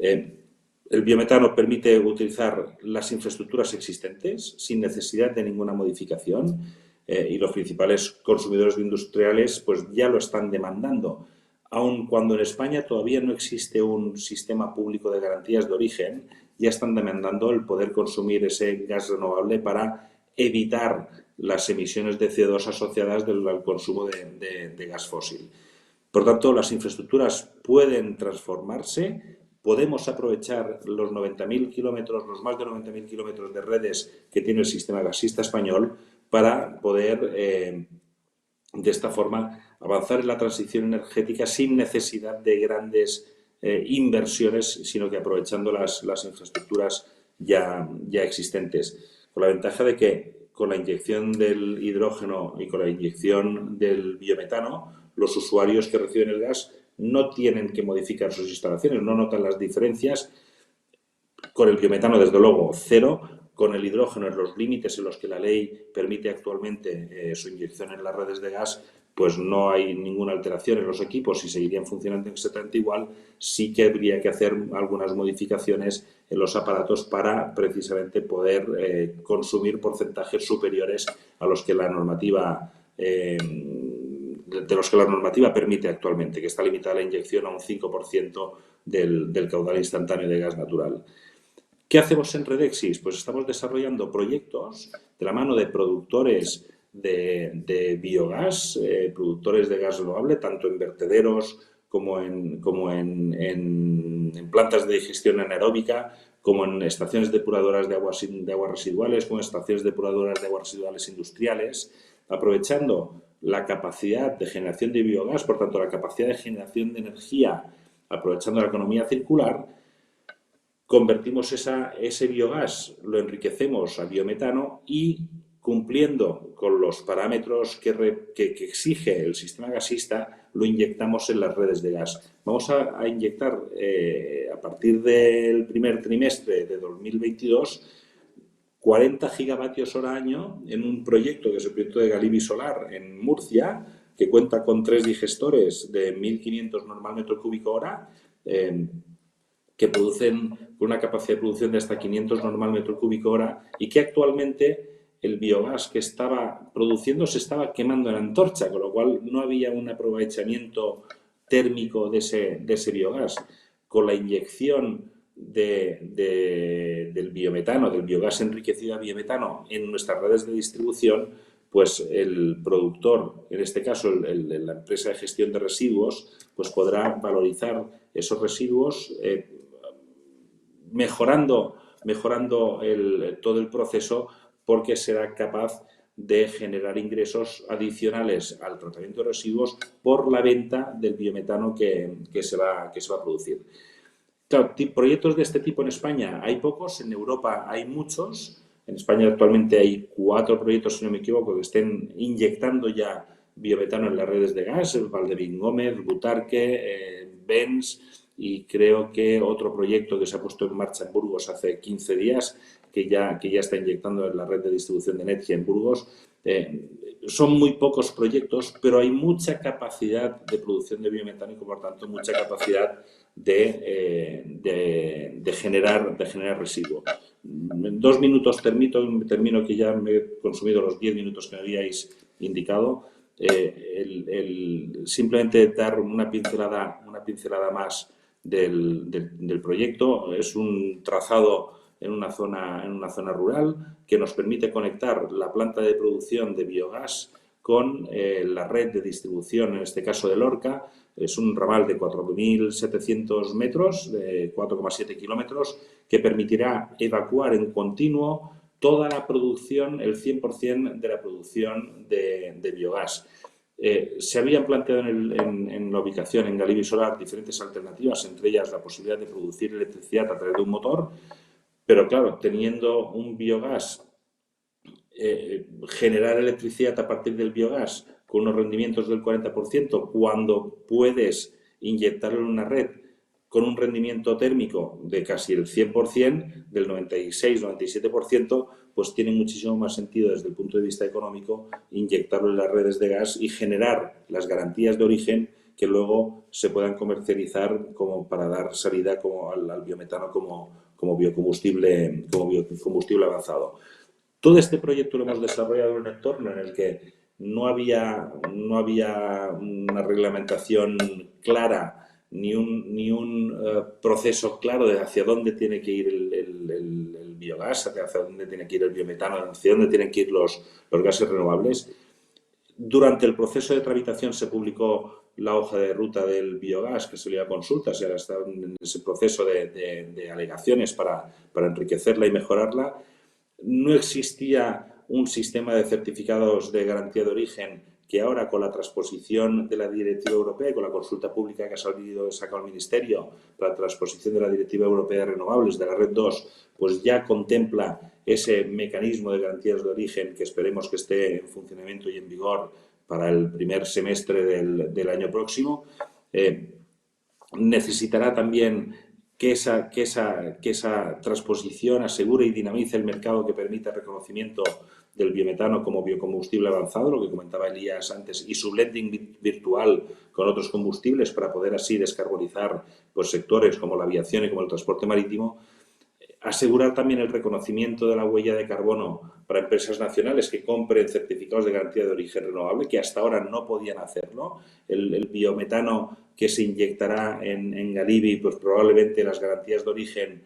El biometano permite utilizar las infraestructuras existentes sin necesidad de ninguna modificación. Y los principales consumidores industriales pues ya lo están demandando, aun cuando en España todavía no existe un sistema público de garantías de origen, ya están demandando el poder consumir ese gas renovable para evitar las emisiones de CO2 asociadas al consumo de gas fósil. Por tanto, las infraestructuras pueden transformarse, podemos aprovechar los 90.000 kilómetros, los más de 90.000 kilómetros de redes que tiene el sistema gasista español para poder, de esta forma, avanzar en la transición energética sin necesidad de grandes inversiones, sino que aprovechando las infraestructuras ya existentes. Con la ventaja de que con la inyección del hidrógeno y con la inyección del biometano, los usuarios que reciben el gas no tienen que modificar sus instalaciones, no notan las diferencias. Con el biometano, desde luego, cero. Con el hidrógeno, en los límites en los que la ley permite actualmente su inyección en las redes de gas, pues no hay ninguna alteración en los equipos y seguirían funcionando exactamente igual. Sí que habría que hacer algunas modificaciones en los aparatos para precisamente poder consumir porcentajes superiores a los que la normativa permite actualmente, que está limitada la inyección a un 5% del caudal instantáneo de gas natural. ¿Qué hacemos en Redexis? Pues estamos desarrollando proyectos de la mano de productores de biogás, productores de gas renovable, tanto en vertederos como en plantas de digestión anaeróbica, como en estaciones depuradoras de aguas residuales, como en estaciones depuradoras de aguas residuales industriales, aprovechando la capacidad de generación de biogás, por tanto, la capacidad de generación de energía, aprovechando la economía circular. Convertimos ese biogás, lo enriquecemos a biometano y, cumpliendo con los parámetros que exige el sistema gasista, lo inyectamos en las redes de gas. Vamos a inyectar a partir del primer trimestre de 2022 40 gigavatios hora año en un proyecto que es el proyecto de Galibi Solar en Murcia, que cuenta con 3 digestores de 1.500 normal metro cúbico hora, que producen con una capacidad de producción de hasta 500 normal metro cúbico hora y que actualmente el biogás que estaba produciendo se estaba quemando en antorcha, con lo cual no había un aprovechamiento térmico de ese biogás. Con la inyección del biometano, del biogás enriquecido a biometano en nuestras redes de distribución, pues el productor, en este caso la empresa de gestión de residuos, pues podrá valorizar esos residuos mejorando todo el proceso, porque será capaz de generar ingresos adicionales al tratamiento de residuos por la venta del biometano que se va a producir. Claro, proyectos de este tipo en España hay pocos, en Europa hay muchos. En España actualmente hay 4 proyectos, si no me equivoco, que estén inyectando ya biometano en las redes de gas: Valdevín Gómez, Butarque, Benz, y creo que otro proyecto que se ha puesto en marcha en Burgos hace 15 días, que ya está inyectando en la red de distribución de energía en Burgos. Son muy pocos proyectos, pero hay mucha capacidad de producción de biometano y, por tanto, mucha capacidad de generar residuo. En 2 minutos termino, que ya me he consumido los 10 minutos que me habíais indicado. Simplemente dar una pincelada más del proyecto. Es un trazado en una zona rural que nos permite conectar la planta de producción de biogás con la red de distribución, en este caso de Lorca. Es un ramal de 4.700 metros, de 4,7 kilómetros, que permitirá evacuar en continuo toda la producción, el 100% de la producción de biogás. Se habían planteado en la ubicación, en Galibi Solar, diferentes alternativas, entre ellas la posibilidad de producir electricidad a través de un motor, pero claro, teniendo un biogás, generar electricidad a partir del biogás con unos rendimientos del 40%, cuando puedes inyectarlo en una red con un rendimiento térmico de casi el 100%, del 96-97%, pues tiene muchísimo más sentido desde el punto de vista económico inyectarlo en las redes de gas y generar las garantías de origen que luego se puedan comercializar como para dar salida al biometano como biocombustible avanzado. Todo este proyecto lo hemos desarrollado en un entorno en el que no había una reglamentación clara ni un proceso claro de hacia dónde tiene que ir el biogás, hacia dónde tiene que ir el biometano, hacia dónde tienen que ir los gases renovables. Durante el proceso de tramitación se publicó la hoja de ruta del biogás, que se le dio a consulta, se está en ese proceso de alegaciones para enriquecerla y mejorarla. No existía un sistema de certificados de garantía de origen, que ahora, con la transposición de la Directiva Europea y con la consulta pública que ha sacado el Ministerio para la transposición de la Directiva Europea de Renovables, de la Red 2, pues ya contempla ese mecanismo de garantías de origen, que esperemos que esté en funcionamiento y en vigor para el primer semestre del año próximo. Necesitará también que esa transposición asegure y dinamice el mercado, que permita el reconocimiento del biometano como biocombustible avanzado, lo que comentaba Elías antes, y su blending virtual con otros combustibles, para poder así descarbonizar pues, sectores como la aviación y como el transporte marítimo. Asegurar también el reconocimiento de la huella de carbono para empresas nacionales que compren certificados de garantía de origen renovable, que hasta ahora no podían hacerlo. El biometano que se inyectará en Galibi, pues probablemente las garantías de origen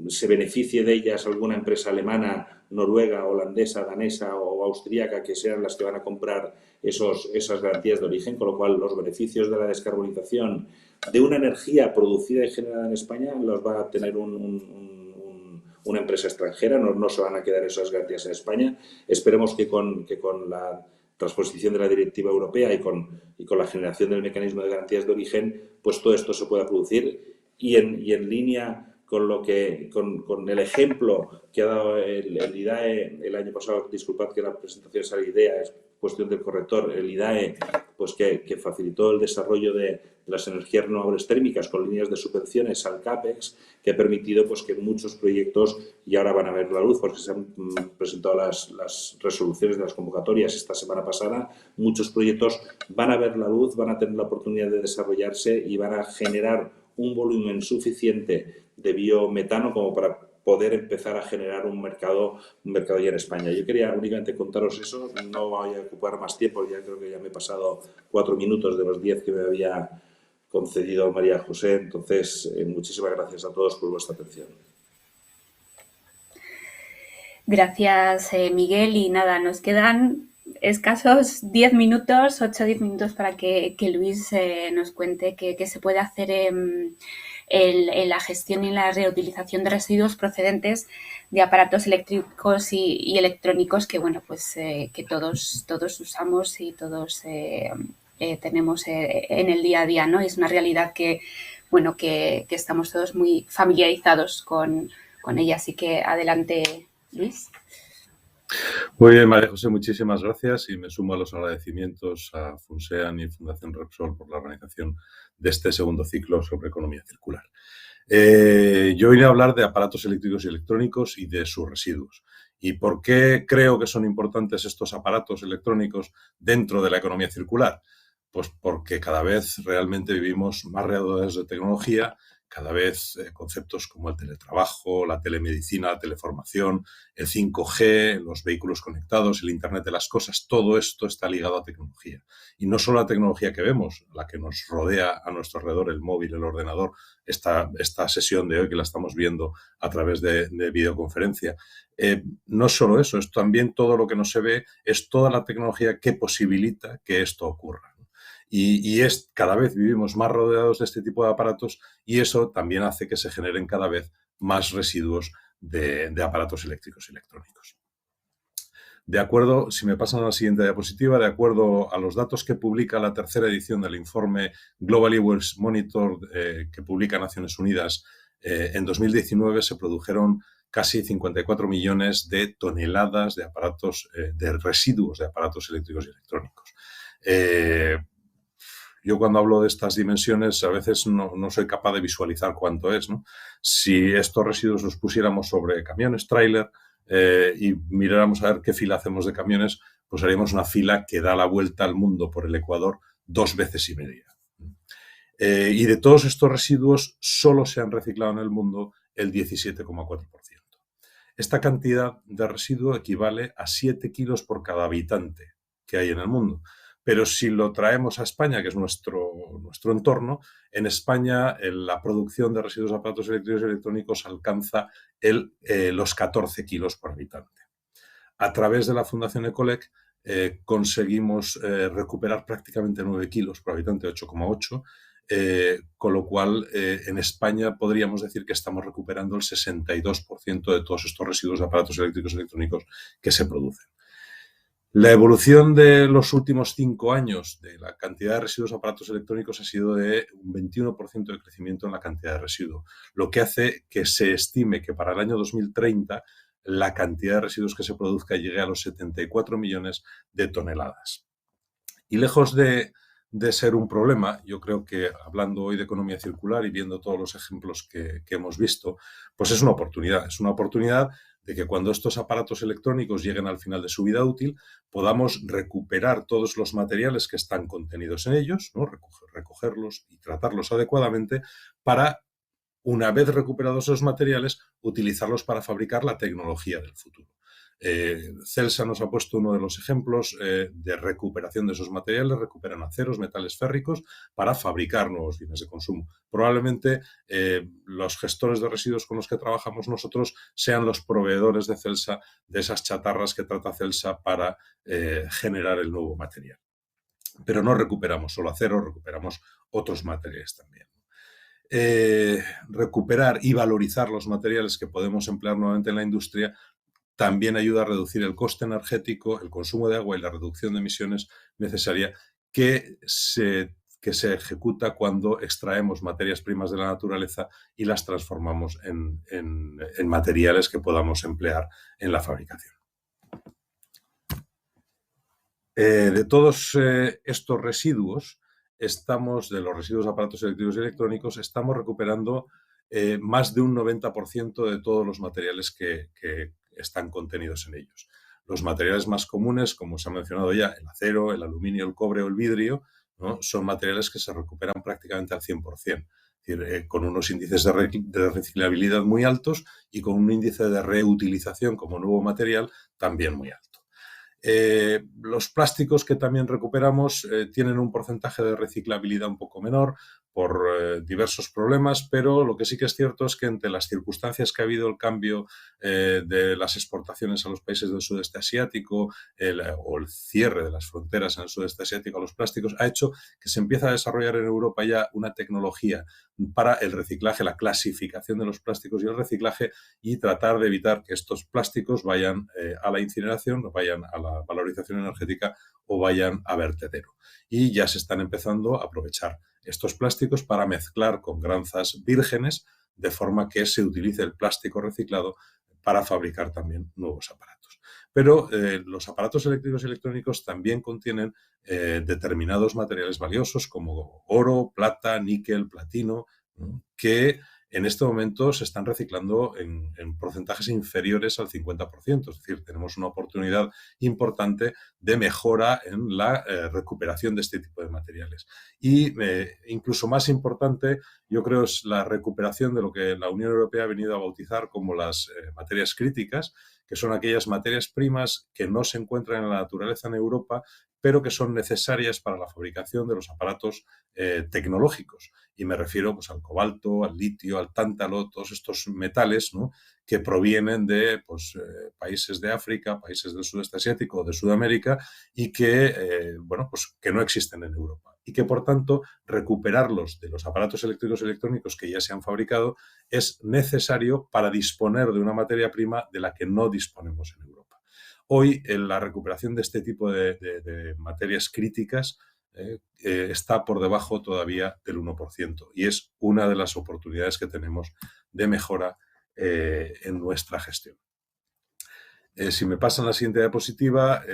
se beneficie de ellas alguna empresa alemana, noruega, holandesa, danesa o austríaca, que sean las que van a comprar esas garantías de origen, con lo cual los beneficios de la descarbonización de una energía producida y generada en España los va a tener una empresa extranjera, no se van a quedar esas garantías en España. Esperemos que con la transposición de la Directiva Europea y con la generación del mecanismo de garantías de origen, pues todo esto se pueda producir, y en línea con el ejemplo que ha dado el IDAE el año pasado. Disculpad que la presentación sea la idea, es cuestión del corrector. El IDAE, pues que facilitó el desarrollo de las energías renovables térmicas con líneas de subvenciones al CAPEX, que ha permitido pues que muchos proyectos, y ahora van a ver la luz porque se han presentado las resoluciones de las convocatorias esta semana pasada, muchos proyectos van a ver la luz, van a tener la oportunidad de desarrollarse y van a generar un volumen suficiente de biometano como para poder empezar a generar un mercado ya en España. Yo quería únicamente contaros eso, no voy a ocupar más tiempo, ya creo que ya me he pasado 4 minutos de los 10 que me había concedido María José. Entonces, muchísimas gracias a todos por vuestra atención. Gracias, Miguel. Y nada, nos quedan escasos 10 minutos, 8 o 10 minutos para que Luis nos cuente qué se puede hacer en la gestión y la reutilización de residuos procedentes de aparatos eléctricos y electrónicos que, bueno, pues que todos usamos y todos tenemos en el día a día, ¿no? Y es una realidad que, bueno, que estamos todos muy familiarizados con ella. Así que adelante, Luis. Muy bien, María José, muchísimas gracias y me sumo a los agradecimientos a Funsean y Fundación Repsol por la organización de este segundo ciclo sobre economía circular. Yo vine a hablar de aparatos eléctricos y electrónicos y de sus residuos. ¿Y por qué creo que son importantes estos aparatos electrónicos dentro de la economía circular? Pues porque cada vez realmente vivimos más rodeados de tecnología, cada vez conceptos como el teletrabajo, la telemedicina, la teleformación, el 5G, los vehículos conectados, el Internet de las cosas, todo esto está ligado a tecnología. Y no solo la tecnología que vemos, la que nos rodea a nuestro alrededor, el móvil, el ordenador, esta sesión de hoy que la estamos viendo a través de videoconferencia. No solo eso, es también todo lo que no se ve, es toda la tecnología que posibilita que esto ocurra. Y cada vez vivimos más rodeados de este tipo de aparatos y eso también hace que se generen cada vez más residuos de aparatos eléctricos y electrónicos. De acuerdo, si me pasan a la siguiente diapositiva, de acuerdo a los datos que publica la tercera edición del informe Global E-Waste Monitor que publica Naciones Unidas, en 2019 se produjeron casi 54 millones de toneladas de aparatos, de residuos de aparatos eléctricos y electrónicos. Yo cuando hablo de estas dimensiones a veces no soy capaz de visualizar cuánto es, ¿no? Si estos residuos los pusiéramos sobre camiones, tráiler y miráramos a ver qué fila hacemos de camiones, pues haríamos una fila que da la vuelta al mundo por el Ecuador 2 veces y media. Y de todos estos residuos solo se han reciclado en el mundo el 17,4%. Esta cantidad de residuo equivale a 7 kilos por cada habitante que hay en el mundo. Pero si lo traemos a España, que es nuestro entorno, en España la producción de residuos de aparatos eléctricos y electrónicos alcanza los 14 kilos por habitante. A través de la Fundación Ecolec conseguimos recuperar prácticamente 9 kilos por habitante, 8,8, con lo cual en España podríamos decir que estamos recuperando el 62% de todos estos residuos de aparatos eléctricos y electrónicos que se producen. La evolución de los últimos 5 años de la cantidad de residuos de aparatos electrónicos ha sido de un 21% de crecimiento en la cantidad de residuos, lo que hace que se estime que para el año 2030 la cantidad de residuos que se produzca llegue a los 74 millones de toneladas. Y lejos de ser un problema, yo creo que hablando hoy de economía circular y viendo todos los ejemplos que hemos visto, pues es una oportunidad. Es una oportunidad de que cuando estos aparatos electrónicos lleguen al final de su vida útil, podamos recuperar todos los materiales que están contenidos en ellos, ¿no? Recogerlos y tratarlos adecuadamente para, una vez recuperados esos materiales, utilizarlos para fabricar la tecnología del futuro. Celsa nos ha puesto uno de los ejemplos de recuperación de esos materiales, recuperan aceros, metales férricos para fabricar nuevos bienes de consumo. Probablemente los gestores de residuos con los que trabajamos nosotros sean los proveedores de Celsa de esas chatarras que trata Celsa para generar el nuevo material. Pero no recuperamos solo acero, recuperamos otros materiales también. Recuperar y valorizar los materiales que podemos emplear nuevamente en la industria también ayuda a reducir el coste energético, el consumo de agua y la reducción de emisiones necesaria que se ejecuta cuando extraemos materias primas de la naturaleza y las transformamos en materiales que podamos emplear en la fabricación. De todos estos residuos, de los residuos de aparatos eléctricos y electrónicos, estamos recuperando más de un 90% de todos los materiales que están contenidos en ellos. Los materiales más comunes, como se ha mencionado ya, el acero, el aluminio, el cobre o el vidrio, ¿no? Son materiales que se recuperan prácticamente al 100%, es decir, con unos índices de reciclabilidad muy altos y con un índice de reutilización como nuevo material también muy alto. Los plásticos que también recuperamos tienen un porcentaje de reciclabilidad un poco menor diversos problemas, pero lo que sí que es cierto es que entre las circunstancias que ha habido el cambio de las exportaciones a los países del sudeste asiático o el cierre de las fronteras en el sudeste asiático a los plásticos, ha hecho que se empiece a desarrollar en Europa ya una tecnología para el reciclaje, la clasificación de los plásticos y el reciclaje, y tratar de evitar que estos plásticos vayan a la incineración, o vayan a la valorización energética o vayan a vertedero. Y ya se están empezando a aprovechar estos plásticos para mezclar con granzas vírgenes, de forma que se utilice el plástico reciclado para fabricar también nuevos aparatos. Pero los aparatos eléctricos y electrónicos también contienen determinados materiales valiosos como oro, plata, níquel, platino, ¿no?, que en este momento se están reciclando en porcentajes inferiores al 50%. Es decir, tenemos una oportunidad importante de mejora en la recuperación de este tipo de materiales. Y incluso más importante, yo creo, es la recuperación de lo que la Unión Europea ha venido a bautizar como las materias críticas, que son aquellas materias primas que no se encuentran en la naturaleza en Europa, pero que son necesarias para la fabricación de los aparatos tecnológicos. Y me refiero, pues, al cobalto, al litio, al tántalo, todos estos metales, ¿no?, que provienen de, pues, países de África, países del sudeste asiático o de Sudamérica, y que, bueno, pues, que no existen en Europa. Y que, por tanto, recuperarlos de los aparatos eléctricos y electrónicos que ya se han fabricado es necesario para disponer de una materia prima de la que no disponemos en Europa. Hoy, la recuperación de este tipo de materias críticas está por debajo todavía del 1%, y es una de las oportunidades que tenemos de mejora en nuestra gestión. Si me pasan la siguiente diapositiva,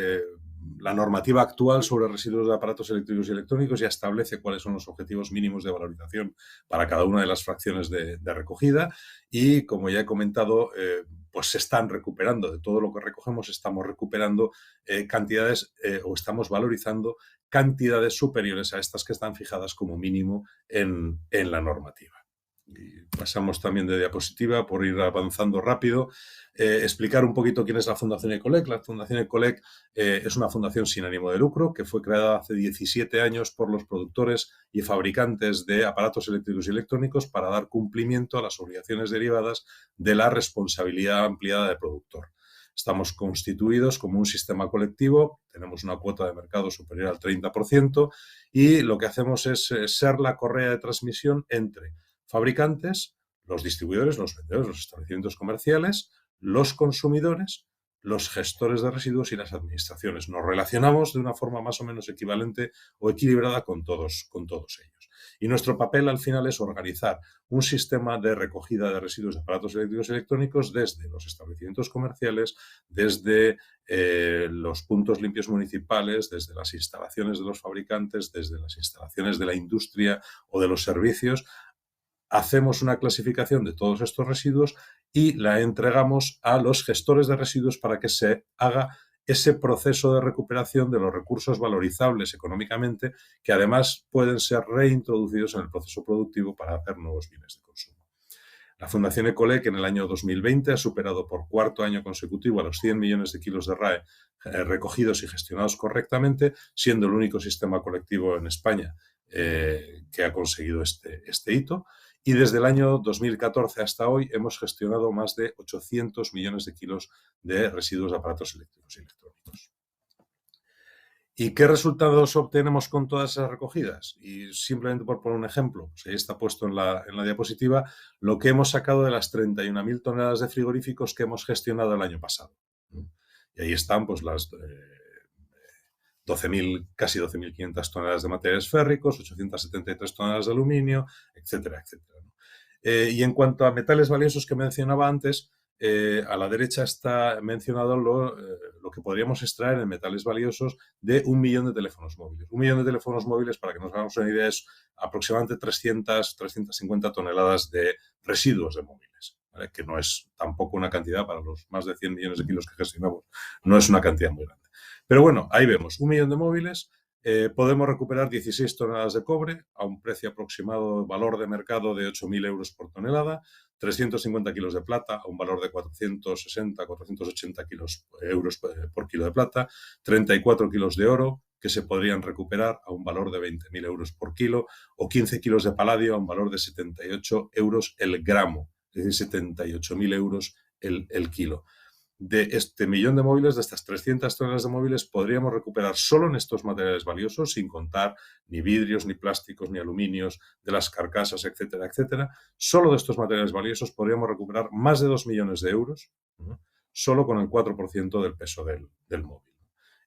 la normativa actual sobre residuos de aparatos eléctricos y electrónicos ya establece cuáles son los objetivos mínimos de valorización para cada una de las fracciones de recogida, y, como ya he comentado, pues se están recuperando. De todo lo que recogemos estamos recuperando cantidades o estamos valorizando cantidades superiores a estas que están fijadas como mínimo en la normativa. Y pasamos también de diapositiva por ir avanzando rápido. Explicar un poquito quién es la Fundación Ecolec. La Fundación Ecolec es una fundación sin ánimo de lucro que fue creada hace 17 años por los productores y fabricantes de aparatos eléctricos y electrónicos para dar cumplimiento a las obligaciones derivadas de la responsabilidad ampliada de productor. Estamos constituidos como un sistema colectivo, tenemos una cuota de mercado superior al 30%, y lo que hacemos es ser la correa de transmisión entre fabricantes, los distribuidores, los vendedores, los establecimientos comerciales, los consumidores, los gestores de residuos y las administraciones. Nos relacionamos de una forma más o menos equivalente o equilibrada con todos ellos. Y nuestro papel al final es organizar un sistema de recogida de residuos de aparatos eléctricos y electrónicos desde los establecimientos comerciales, desde los puntos limpios municipales, desde las instalaciones de los fabricantes, desde las instalaciones de la industria o de los servicios. Hacemos una clasificación de todos estos residuos y la entregamos a los gestores de residuos para que se haga ese proceso de recuperación de los recursos valorizables económicamente, que además pueden ser reintroducidos en el proceso productivo para hacer nuevos bienes de consumo. La Fundación Ecolec en el año 2020 ha superado por cuarto año consecutivo a los 100 millones de kilos de RAE recogidos y gestionados correctamente, siendo el único sistema colectivo en España que ha conseguido este hito. Y desde el año 2014 hasta hoy hemos gestionado más de 800 millones de kilos de residuos de aparatos eléctricos y electrónicos. ¿Y qué resultados obtenemos con todas esas recogidas? Y simplemente por poner un ejemplo, pues ahí está puesto en la diapositiva lo que hemos sacado de las 31.000 toneladas de frigoríficos que hemos gestionado el año pasado. Y ahí están, pues, las casi 12.500 toneladas de materiales férricos, 873 toneladas de aluminio, etcétera, etcétera. Y en cuanto a metales valiosos que mencionaba antes, a la derecha está mencionado lo que podríamos extraer en metales valiosos de 1 millón de teléfonos móviles. 1 millón de teléfonos móviles, para que nos hagamos una idea, es aproximadamente 350 toneladas de residuos de móviles, ¿vale? Que no es tampoco una cantidad para los más de 100 millones de kilos que gestionamos, no es una cantidad muy grande. Pero bueno, ahí vemos 1 millón de móviles. Podemos recuperar 16 toneladas de cobre a un precio aproximado, valor de mercado de 8.000 euros por tonelada, 350 kilos de plata a un valor de 460, 480 euros por kilo de plata, 34 kilos de oro, que se podrían recuperar a un valor de 20.000 euros por kilo, o 15 kilos de paladio a un valor de 78 euros el gramo, es decir, 78.000 euros el kilo. De este millón de móviles, de estas 300 toneladas de móviles, podríamos recuperar solo en estos materiales valiosos, sin contar ni vidrios, ni plásticos, ni aluminios, de las carcasas, etcétera, etcétera. Solo de estos materiales valiosos podríamos recuperar más de 2 millones de euros, ¿no?, solo con el 4% del peso del móvil.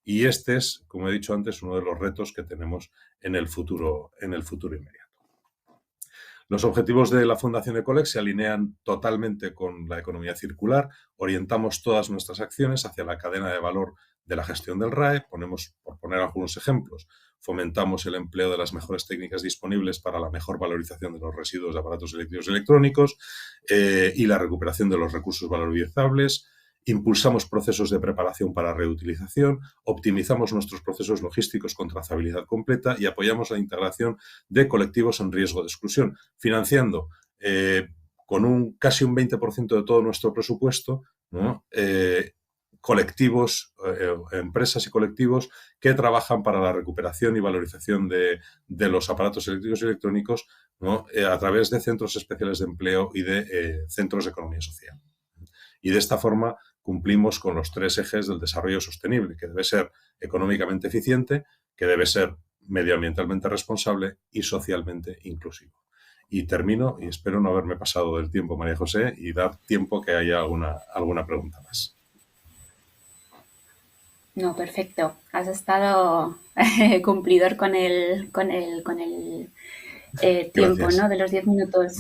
Y este es, como he dicho antes, uno de los retos que tenemos en el futuro inmediato. Los objetivos de la Fundación Ecolex se alinean totalmente con la economía circular. Orientamos todas nuestras acciones hacia la cadena de valor de la gestión del RAE. Por poner algunos ejemplos, fomentamos el empleo de las mejores técnicas disponibles para la mejor valorización de los residuos de aparatos eléctricos y electrónicos y la recuperación de los recursos valorizables. Impulsamos procesos de preparación para reutilización, optimizamos nuestros procesos logísticos con trazabilidad completa y apoyamos la integración de colectivos en riesgo de exclusión, financiando con casi un 20% de todo nuestro presupuesto, ¿no?, colectivos, empresas y colectivos que trabajan para la recuperación y valorización de los aparatos eléctricos y electrónicos, ¿no?, a través de centros especiales de empleo y de centros de economía social. Y de esta forma cumplimos con los 3 ejes del desarrollo sostenible, que debe ser económicamente eficiente, que debe ser medioambientalmente responsable y socialmente inclusivo. Y termino, y espero no haberme pasado del tiempo, María José, y dar tiempo que haya alguna pregunta más. No, perfecto. Has estado cumplidor con el tiempo, ¿no?, de los 10 minutos.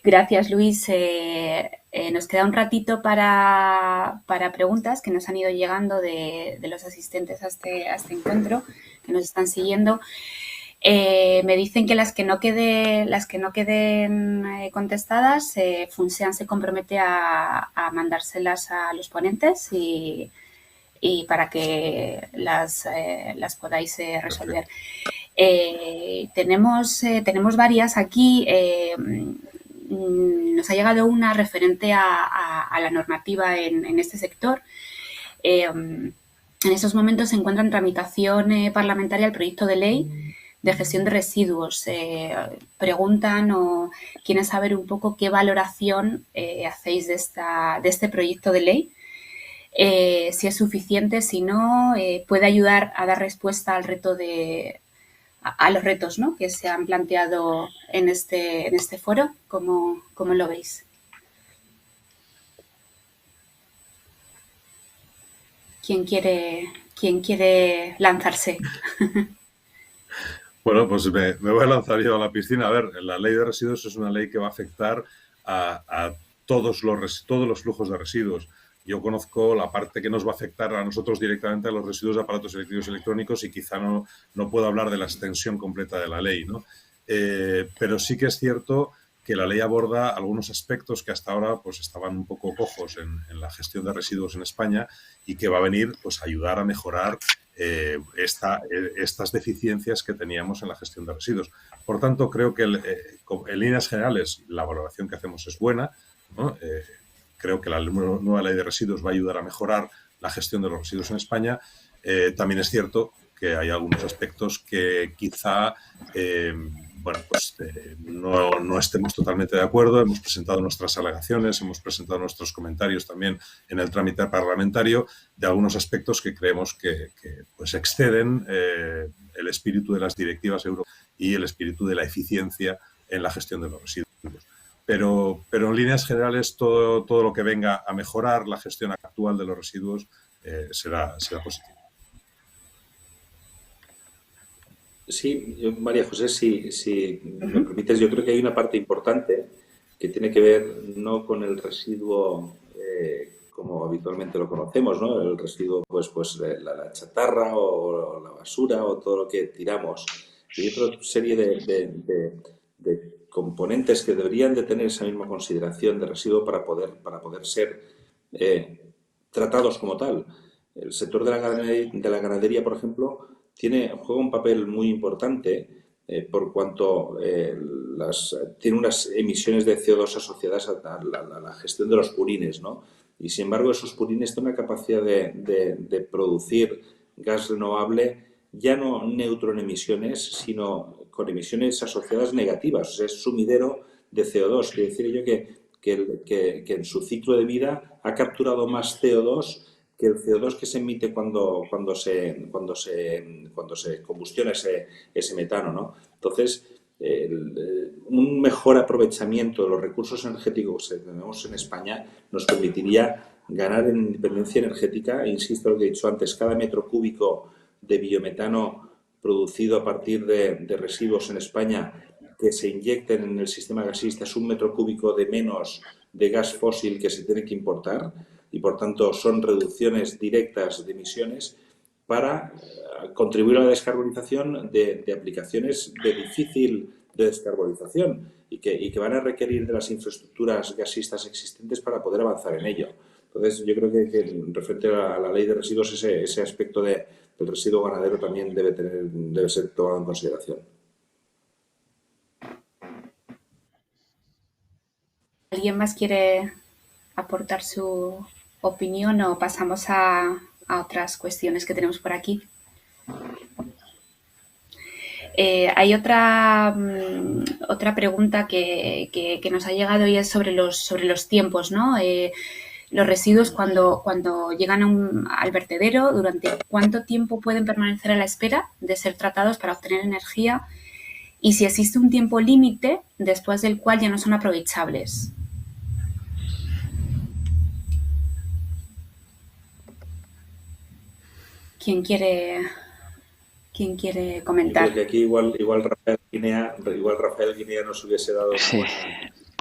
Gracias, Luis. Nos queda un ratito para preguntas que nos han ido llegando de los asistentes a este encuentro, que nos están siguiendo. Me dicen que las que no queden contestadas, Funsean se compromete a mandárselas a los ponentes y para que las podáis resolver. Tenemos varias aquí. Nos ha llegado una referente a la normativa en este sector. En estos momentos se encuentra en tramitación parlamentaria el proyecto de ley de gestión de residuos. Preguntan o quieren saber un poco qué valoración hacéis de este proyecto de ley. Si es suficiente, si no, puede ayudar a dar respuesta al reto a los retos, ¿no?, que se han planteado en este foro. ¿Cómo lo veis? ¿Quién quiere lanzarse? Bueno, pues me voy a lanzar yo a la piscina. A ver, la ley de residuos es una ley que va a afectar a todos los flujos de residuos. Yo conozco la parte que nos va a afectar a nosotros directamente, a los residuos de aparatos eléctricos y electrónicos, y quizá no puedo hablar de la extensión completa de la ley, ¿no? Pero sí que es cierto que la ley aborda algunos aspectos que hasta ahora pues estaban un poco cojos en la gestión de residuos en España, y que va a venir pues a ayudar a mejorar estas deficiencias que teníamos en la gestión de residuos. Por tanto, creo que en líneas generales la valoración que hacemos es buena, ¿no? Creo que la nueva ley de residuos va a ayudar a mejorar la gestión de los residuos en España. También es cierto que hay algunos aspectos que quizá no estemos totalmente de acuerdo. Hemos presentado nuestras alegaciones, hemos presentado nuestros comentarios también en el trámite parlamentario de algunos aspectos que creemos que pues exceden el espíritu de las directivas europeas y el espíritu de la eficiencia en la gestión de los residuos. Pero en líneas generales todo lo que venga a mejorar la gestión actual de los residuos será positivo. Sí, María José, si me permites, yo creo que hay una parte importante que tiene que ver no con el residuo como habitualmente lo conocemos, ¿no? El residuo, pues la chatarra o la basura o todo lo que tiramos. Y hay otra serie de componentes que deberían de tener esa misma consideración de residuo para poder ser tratados como tal. El sector de la ganadería, por ejemplo, juega un papel muy importante por cuanto tiene unas emisiones de CO2 asociadas a la gestión de los purines, ¿no? Y sin embargo esos purines tienen una capacidad de producir gas renovable ya no neutro en emisiones, sino con emisiones asociadas negativas. O sea, es sumidero de CO2. Quiere decir ello que en su ciclo de vida ha capturado más CO2 que el CO2 que se emite cuando se combustiona ese metano, ¿no? Entonces, un mejor aprovechamiento de los recursos energéticos que tenemos en España nos permitiría ganar en independencia energética. E insisto en lo que he dicho antes, cada metro cúbico de biometano producido a partir de residuos en España que se inyecten en el sistema gasista es un metro cúbico de menos de gas fósil que se tiene que importar, y por tanto son reducciones directas de emisiones para contribuir a la descarbonización de aplicaciones de difícil de descarbonización y que van a requerir de las infraestructuras gasistas existentes para poder avanzar en ello. Entonces, yo creo que referente a la ley de residuos, ese aspecto del residuo ganadero también debe ser tomado en consideración. ¿Alguien más quiere aportar su opinión o pasamos a otras cuestiones que tenemos por aquí? Hay otra pregunta que nos ha llegado y es sobre los tiempos, ¿no? Los residuos cuando llegan al vertedero, ¿durante cuánto tiempo pueden permanecer a la espera de ser tratados para obtener energía? Y si existe un tiempo límite después del cual ya no son aprovechables. ¿Quién quiere comentar? Yo creo que aquí igual Rafael Guinea nos hubiese dado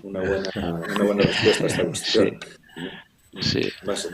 una buena respuesta a esta cuestión. Sí. Más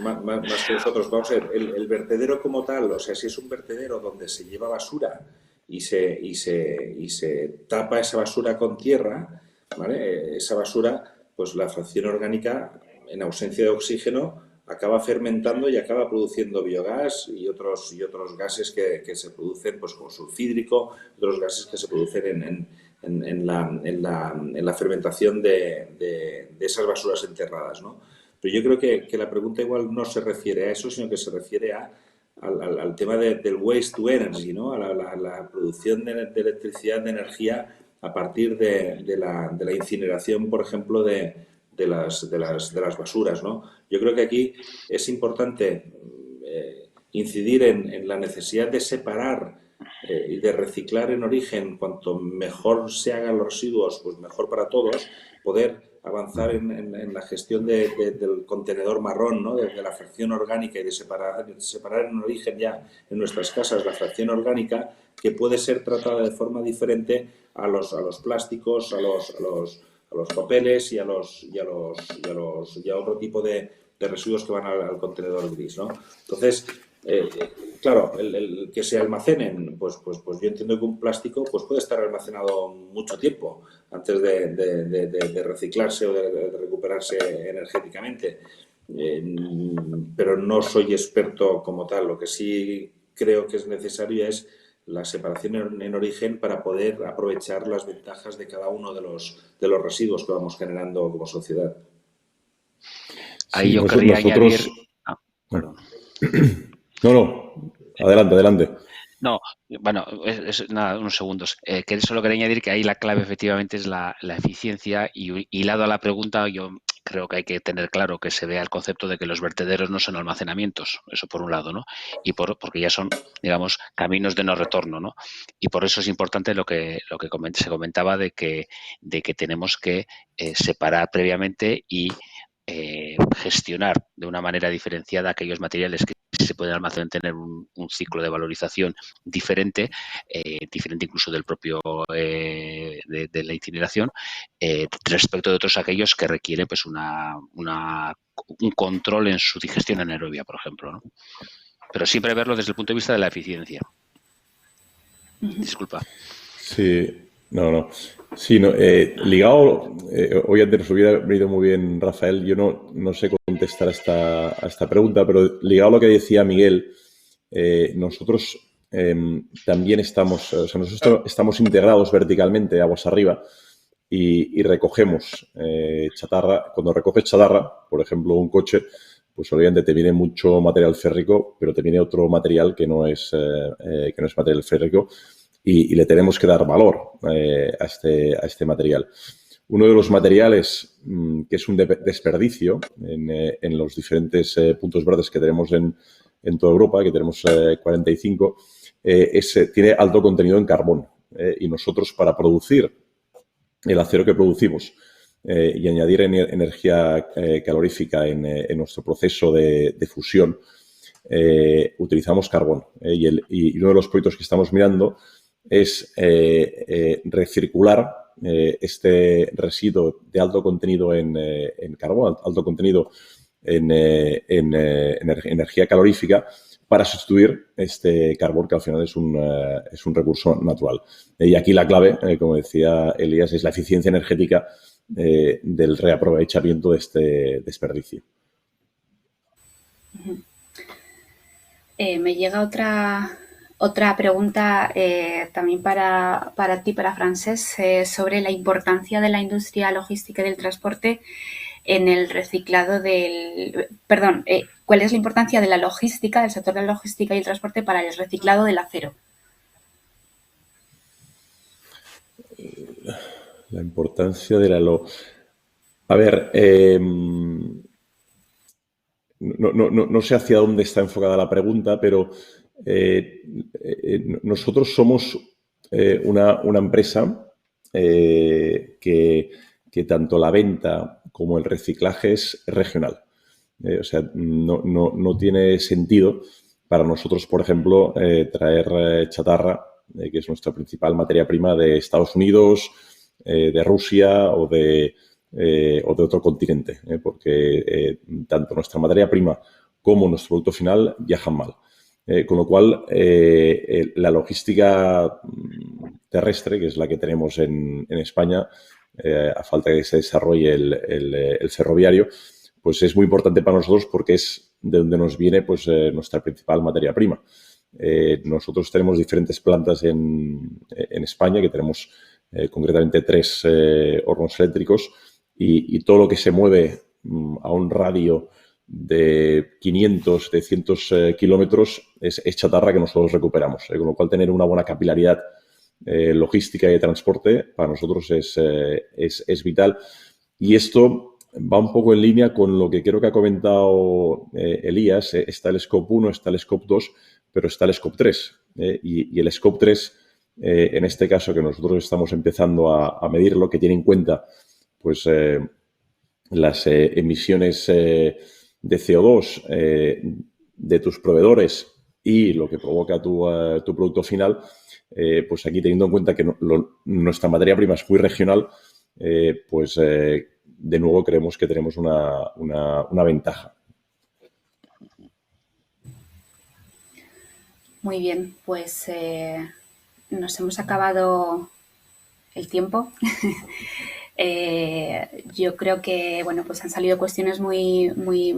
que nosotros. Vamos a ver, el vertedero como tal, o sea, si es un vertedero donde se lleva basura y se tapa esa basura con tierra, ¿vale? Esa basura, pues la fracción orgánica, en ausencia de oxígeno, acaba fermentando y acaba produciendo biogás y otros gases que se producen, pues como sulfídrico, otros gases que se producen en la fermentación de esas basuras enterradas, ¿no? Pero yo creo que la pregunta igual no se refiere a eso, sino que se refiere al tema del waste to energy, ¿no? A la producción de electricidad, de energía a partir de la incineración, por ejemplo, de las basuras, ¿no? Yo creo que aquí es importante incidir en la necesidad de separar y de reciclar en origen. Cuanto mejor se hagan los residuos, pues mejor para todos. Poder avanzar en la gestión del contenedor marrón, ¿no? De la fracción orgánica y de separar en origen ya en nuestras casas la fracción orgánica, que puede ser tratada de forma diferente a los plásticos, a los papeles y a otro tipo de residuos que van al contenedor gris, ¿no? Entonces, claro, el que se almacenen, pues yo entiendo que un plástico pues puede estar almacenado mucho tiempo antes de reciclarse o de recuperarse energéticamente, pero no soy experto como tal. Lo que sí creo que es necesario es la separación en origen para poder aprovechar las ventajas de cada uno de los residuos que vamos generando como sociedad. Ahí yo querría añadir... Perdón. No, adelante. No, bueno, nada, unos segundos. Que solo quería añadir que ahí la clave efectivamente es la eficiencia y hilado a la pregunta, yo creo que hay que tener claro que se vea el concepto de que los vertederos no son almacenamientos, eso por un lado, ¿no? Y porque ya son, digamos, caminos de no retorno, ¿no? Y por eso es importante lo que se comentaba de que tenemos que separar previamente y gestionar de una manera diferenciada aquellos materiales que se pueden almacenar, tener un ciclo de valorización diferente, diferente incluso del propio de la incineración, respecto de otros aquellos que requieren pues un control en su digestión anaerobia, por ejemplo, ¿no? Pero siempre verlo desde el punto de vista de la eficiencia. Disculpa. Sí. No. Sí, ligado, hoy antes nos hubiera venido muy bien Rafael, yo no sé contestar a esta pregunta, pero ligado a lo que decía Miguel, nosotros también estamos integrados verticalmente aguas arriba y recogemos chatarra. Cuando recoges chatarra, por ejemplo, un coche, pues obviamente te viene mucho material férrico, pero te viene otro material que no es material férrico y le tenemos que dar valor a este material. Uno de los materiales que es un desperdicio en los diferentes puntos verdes que tenemos en toda Europa, que tenemos 45, tiene alto contenido en carbón. Y nosotros, para producir el acero que producimos y añadir energía calorífica en nuestro proceso de fusión, utilizamos carbón. Y uno de los proyectos que estamos mirando es recircular este residuo de alto contenido en carbón, alto contenido en energía calorífica, para sustituir este carbón, que al final es un recurso natural. Y aquí la clave, como decía Elías, es la eficiencia energética del reaprovechamiento de este desperdicio. Me llega otra pregunta también para ti, para Francesc, sobre la importancia de la industria logística y del transporte en el reciclado ¿cuál es la importancia de la logística, del sector de la logística y el transporte para el reciclado del acero? La importancia de la... A ver, no sé hacia dónde está enfocada la pregunta, pero nosotros somos una empresa que tanto la venta como el reciclaje es regional. O sea, no tiene sentido para nosotros, por ejemplo, traer chatarra, que es nuestra principal materia prima, de Estados Unidos, de Rusia o de otro continente, porque tanto nuestra materia prima como nuestro producto final viajan mal. Con lo cual, la logística terrestre, que es la que tenemos en España, a falta de que se desarrolle el ferroviario, pues es muy importante para nosotros, porque es de donde nos viene pues nuestra principal materia prima. Nosotros tenemos diferentes plantas en España, que tenemos concretamente 3 hornos eléctricos, y todo lo que se mueve a un radio de 500, de 100 kilómetros es chatarra que nosotros recuperamos. Con lo cual, tener una buena capilaridad logística y de transporte para nosotros es vital. Y esto va un poco en línea con lo que creo que ha comentado Elías. Está el Scope 1, está el Scope 2, pero está el Scope 3. Y el Scope 3, en este caso, que nosotros estamos empezando a medirlo, que tiene en cuenta pues las emisiones de CO2 de tus proveedores y lo que provoca tu producto final, pues aquí, teniendo en cuenta que nuestra materia prima es muy regional, pues de nuevo creemos que tenemos una ventaja. Muy bien, pues nos hemos acabado el tiempo. Yo creo que pues han salido cuestiones muy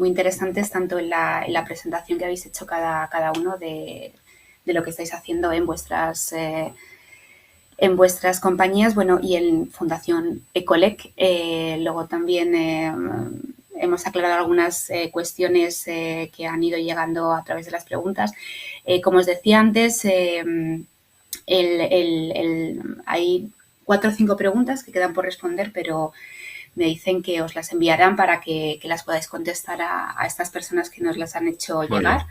interesantes, tanto en la presentación que habéis hecho cada uno de lo que estáis haciendo en vuestras compañías, y en Fundación Ecolec. Luego también hemos aclarado algunas cuestiones que han ido llegando a través de las preguntas. Como os decía antes, hay 4 o 5 preguntas que quedan por responder, pero me dicen que os las enviarán para que las podáis contestar a estas personas que nos las han hecho llegar.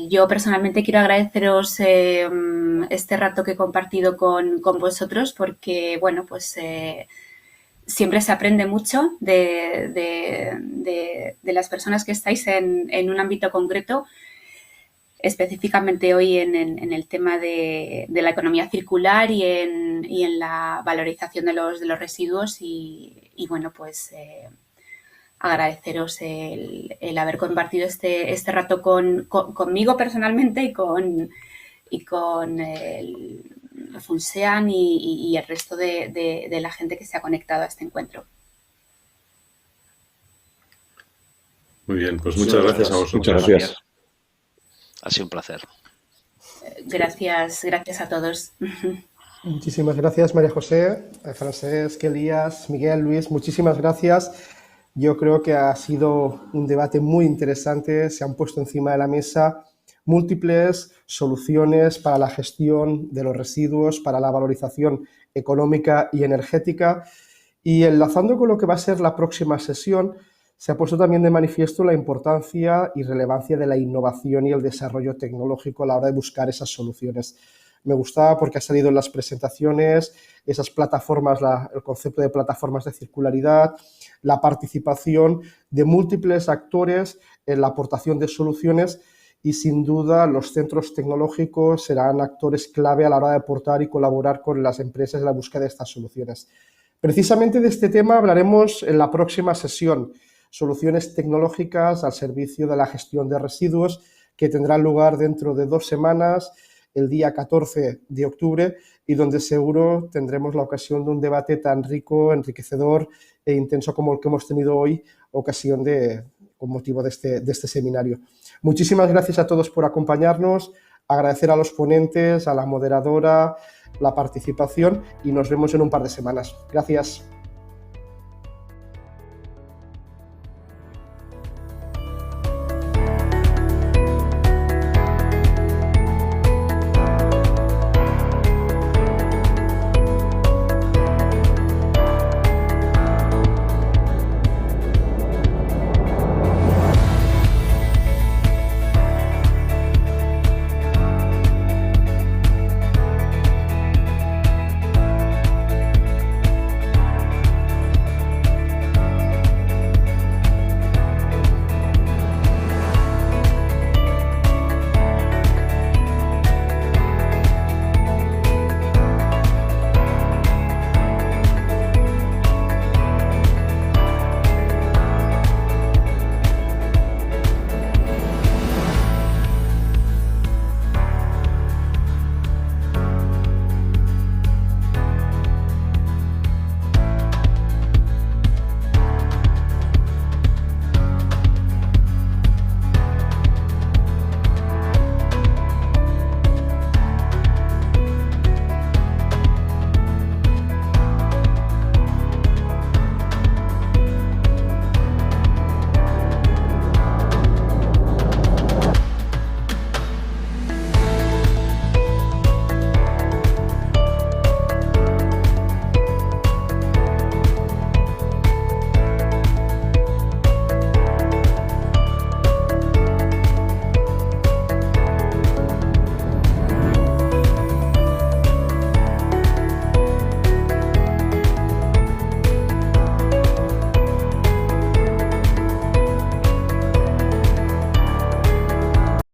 Yo personalmente quiero agradeceros este rato que he compartido con vosotros, porque siempre se aprende mucho de las personas que estáis en un ámbito concreto, específicamente hoy en el tema de la economía circular y en la valorización de los residuos agradeceros el haber compartido este rato conmigo personalmente y con Funsean y el resto de la gente que se ha conectado a este encuentro. Muy bien, pues muchas gracias a vosotros. Muchas gracias. Ha sido un placer. Gracias a todos. Muchísimas gracias, María José, Francesc, Elías, Miguel, Luis, muchísimas gracias. Yo creo que ha sido un debate muy interesante, se han puesto encima de la mesa múltiples soluciones para la gestión de los residuos, para la valorización económica y energética. Y enlazando con lo que va a ser la próxima sesión, se ha puesto también de manifiesto la importancia y relevancia de la innovación y el desarrollo tecnológico a la hora de buscar esas soluciones. Me gustaba porque ha salido en las presentaciones esas plataformas, el concepto de plataformas de circularidad, la participación de múltiples actores en la aportación de soluciones y sin duda los centros tecnológicos serán actores clave a la hora de aportar y colaborar con las empresas en la búsqueda de estas soluciones. Precisamente de este tema hablaremos en la próxima sesión, soluciones tecnológicas al servicio de la gestión de residuos, que tendrá lugar dentro de 2 semanas, el día 14 de octubre, y donde seguro tendremos la ocasión de un debate tan rico, enriquecedor e intenso como el que hemos tenido hoy, con motivo de este seminario. Muchísimas gracias a todos por acompañarnos, agradecer a los ponentes, a la moderadora, la participación y nos vemos en un par de semanas. Gracias.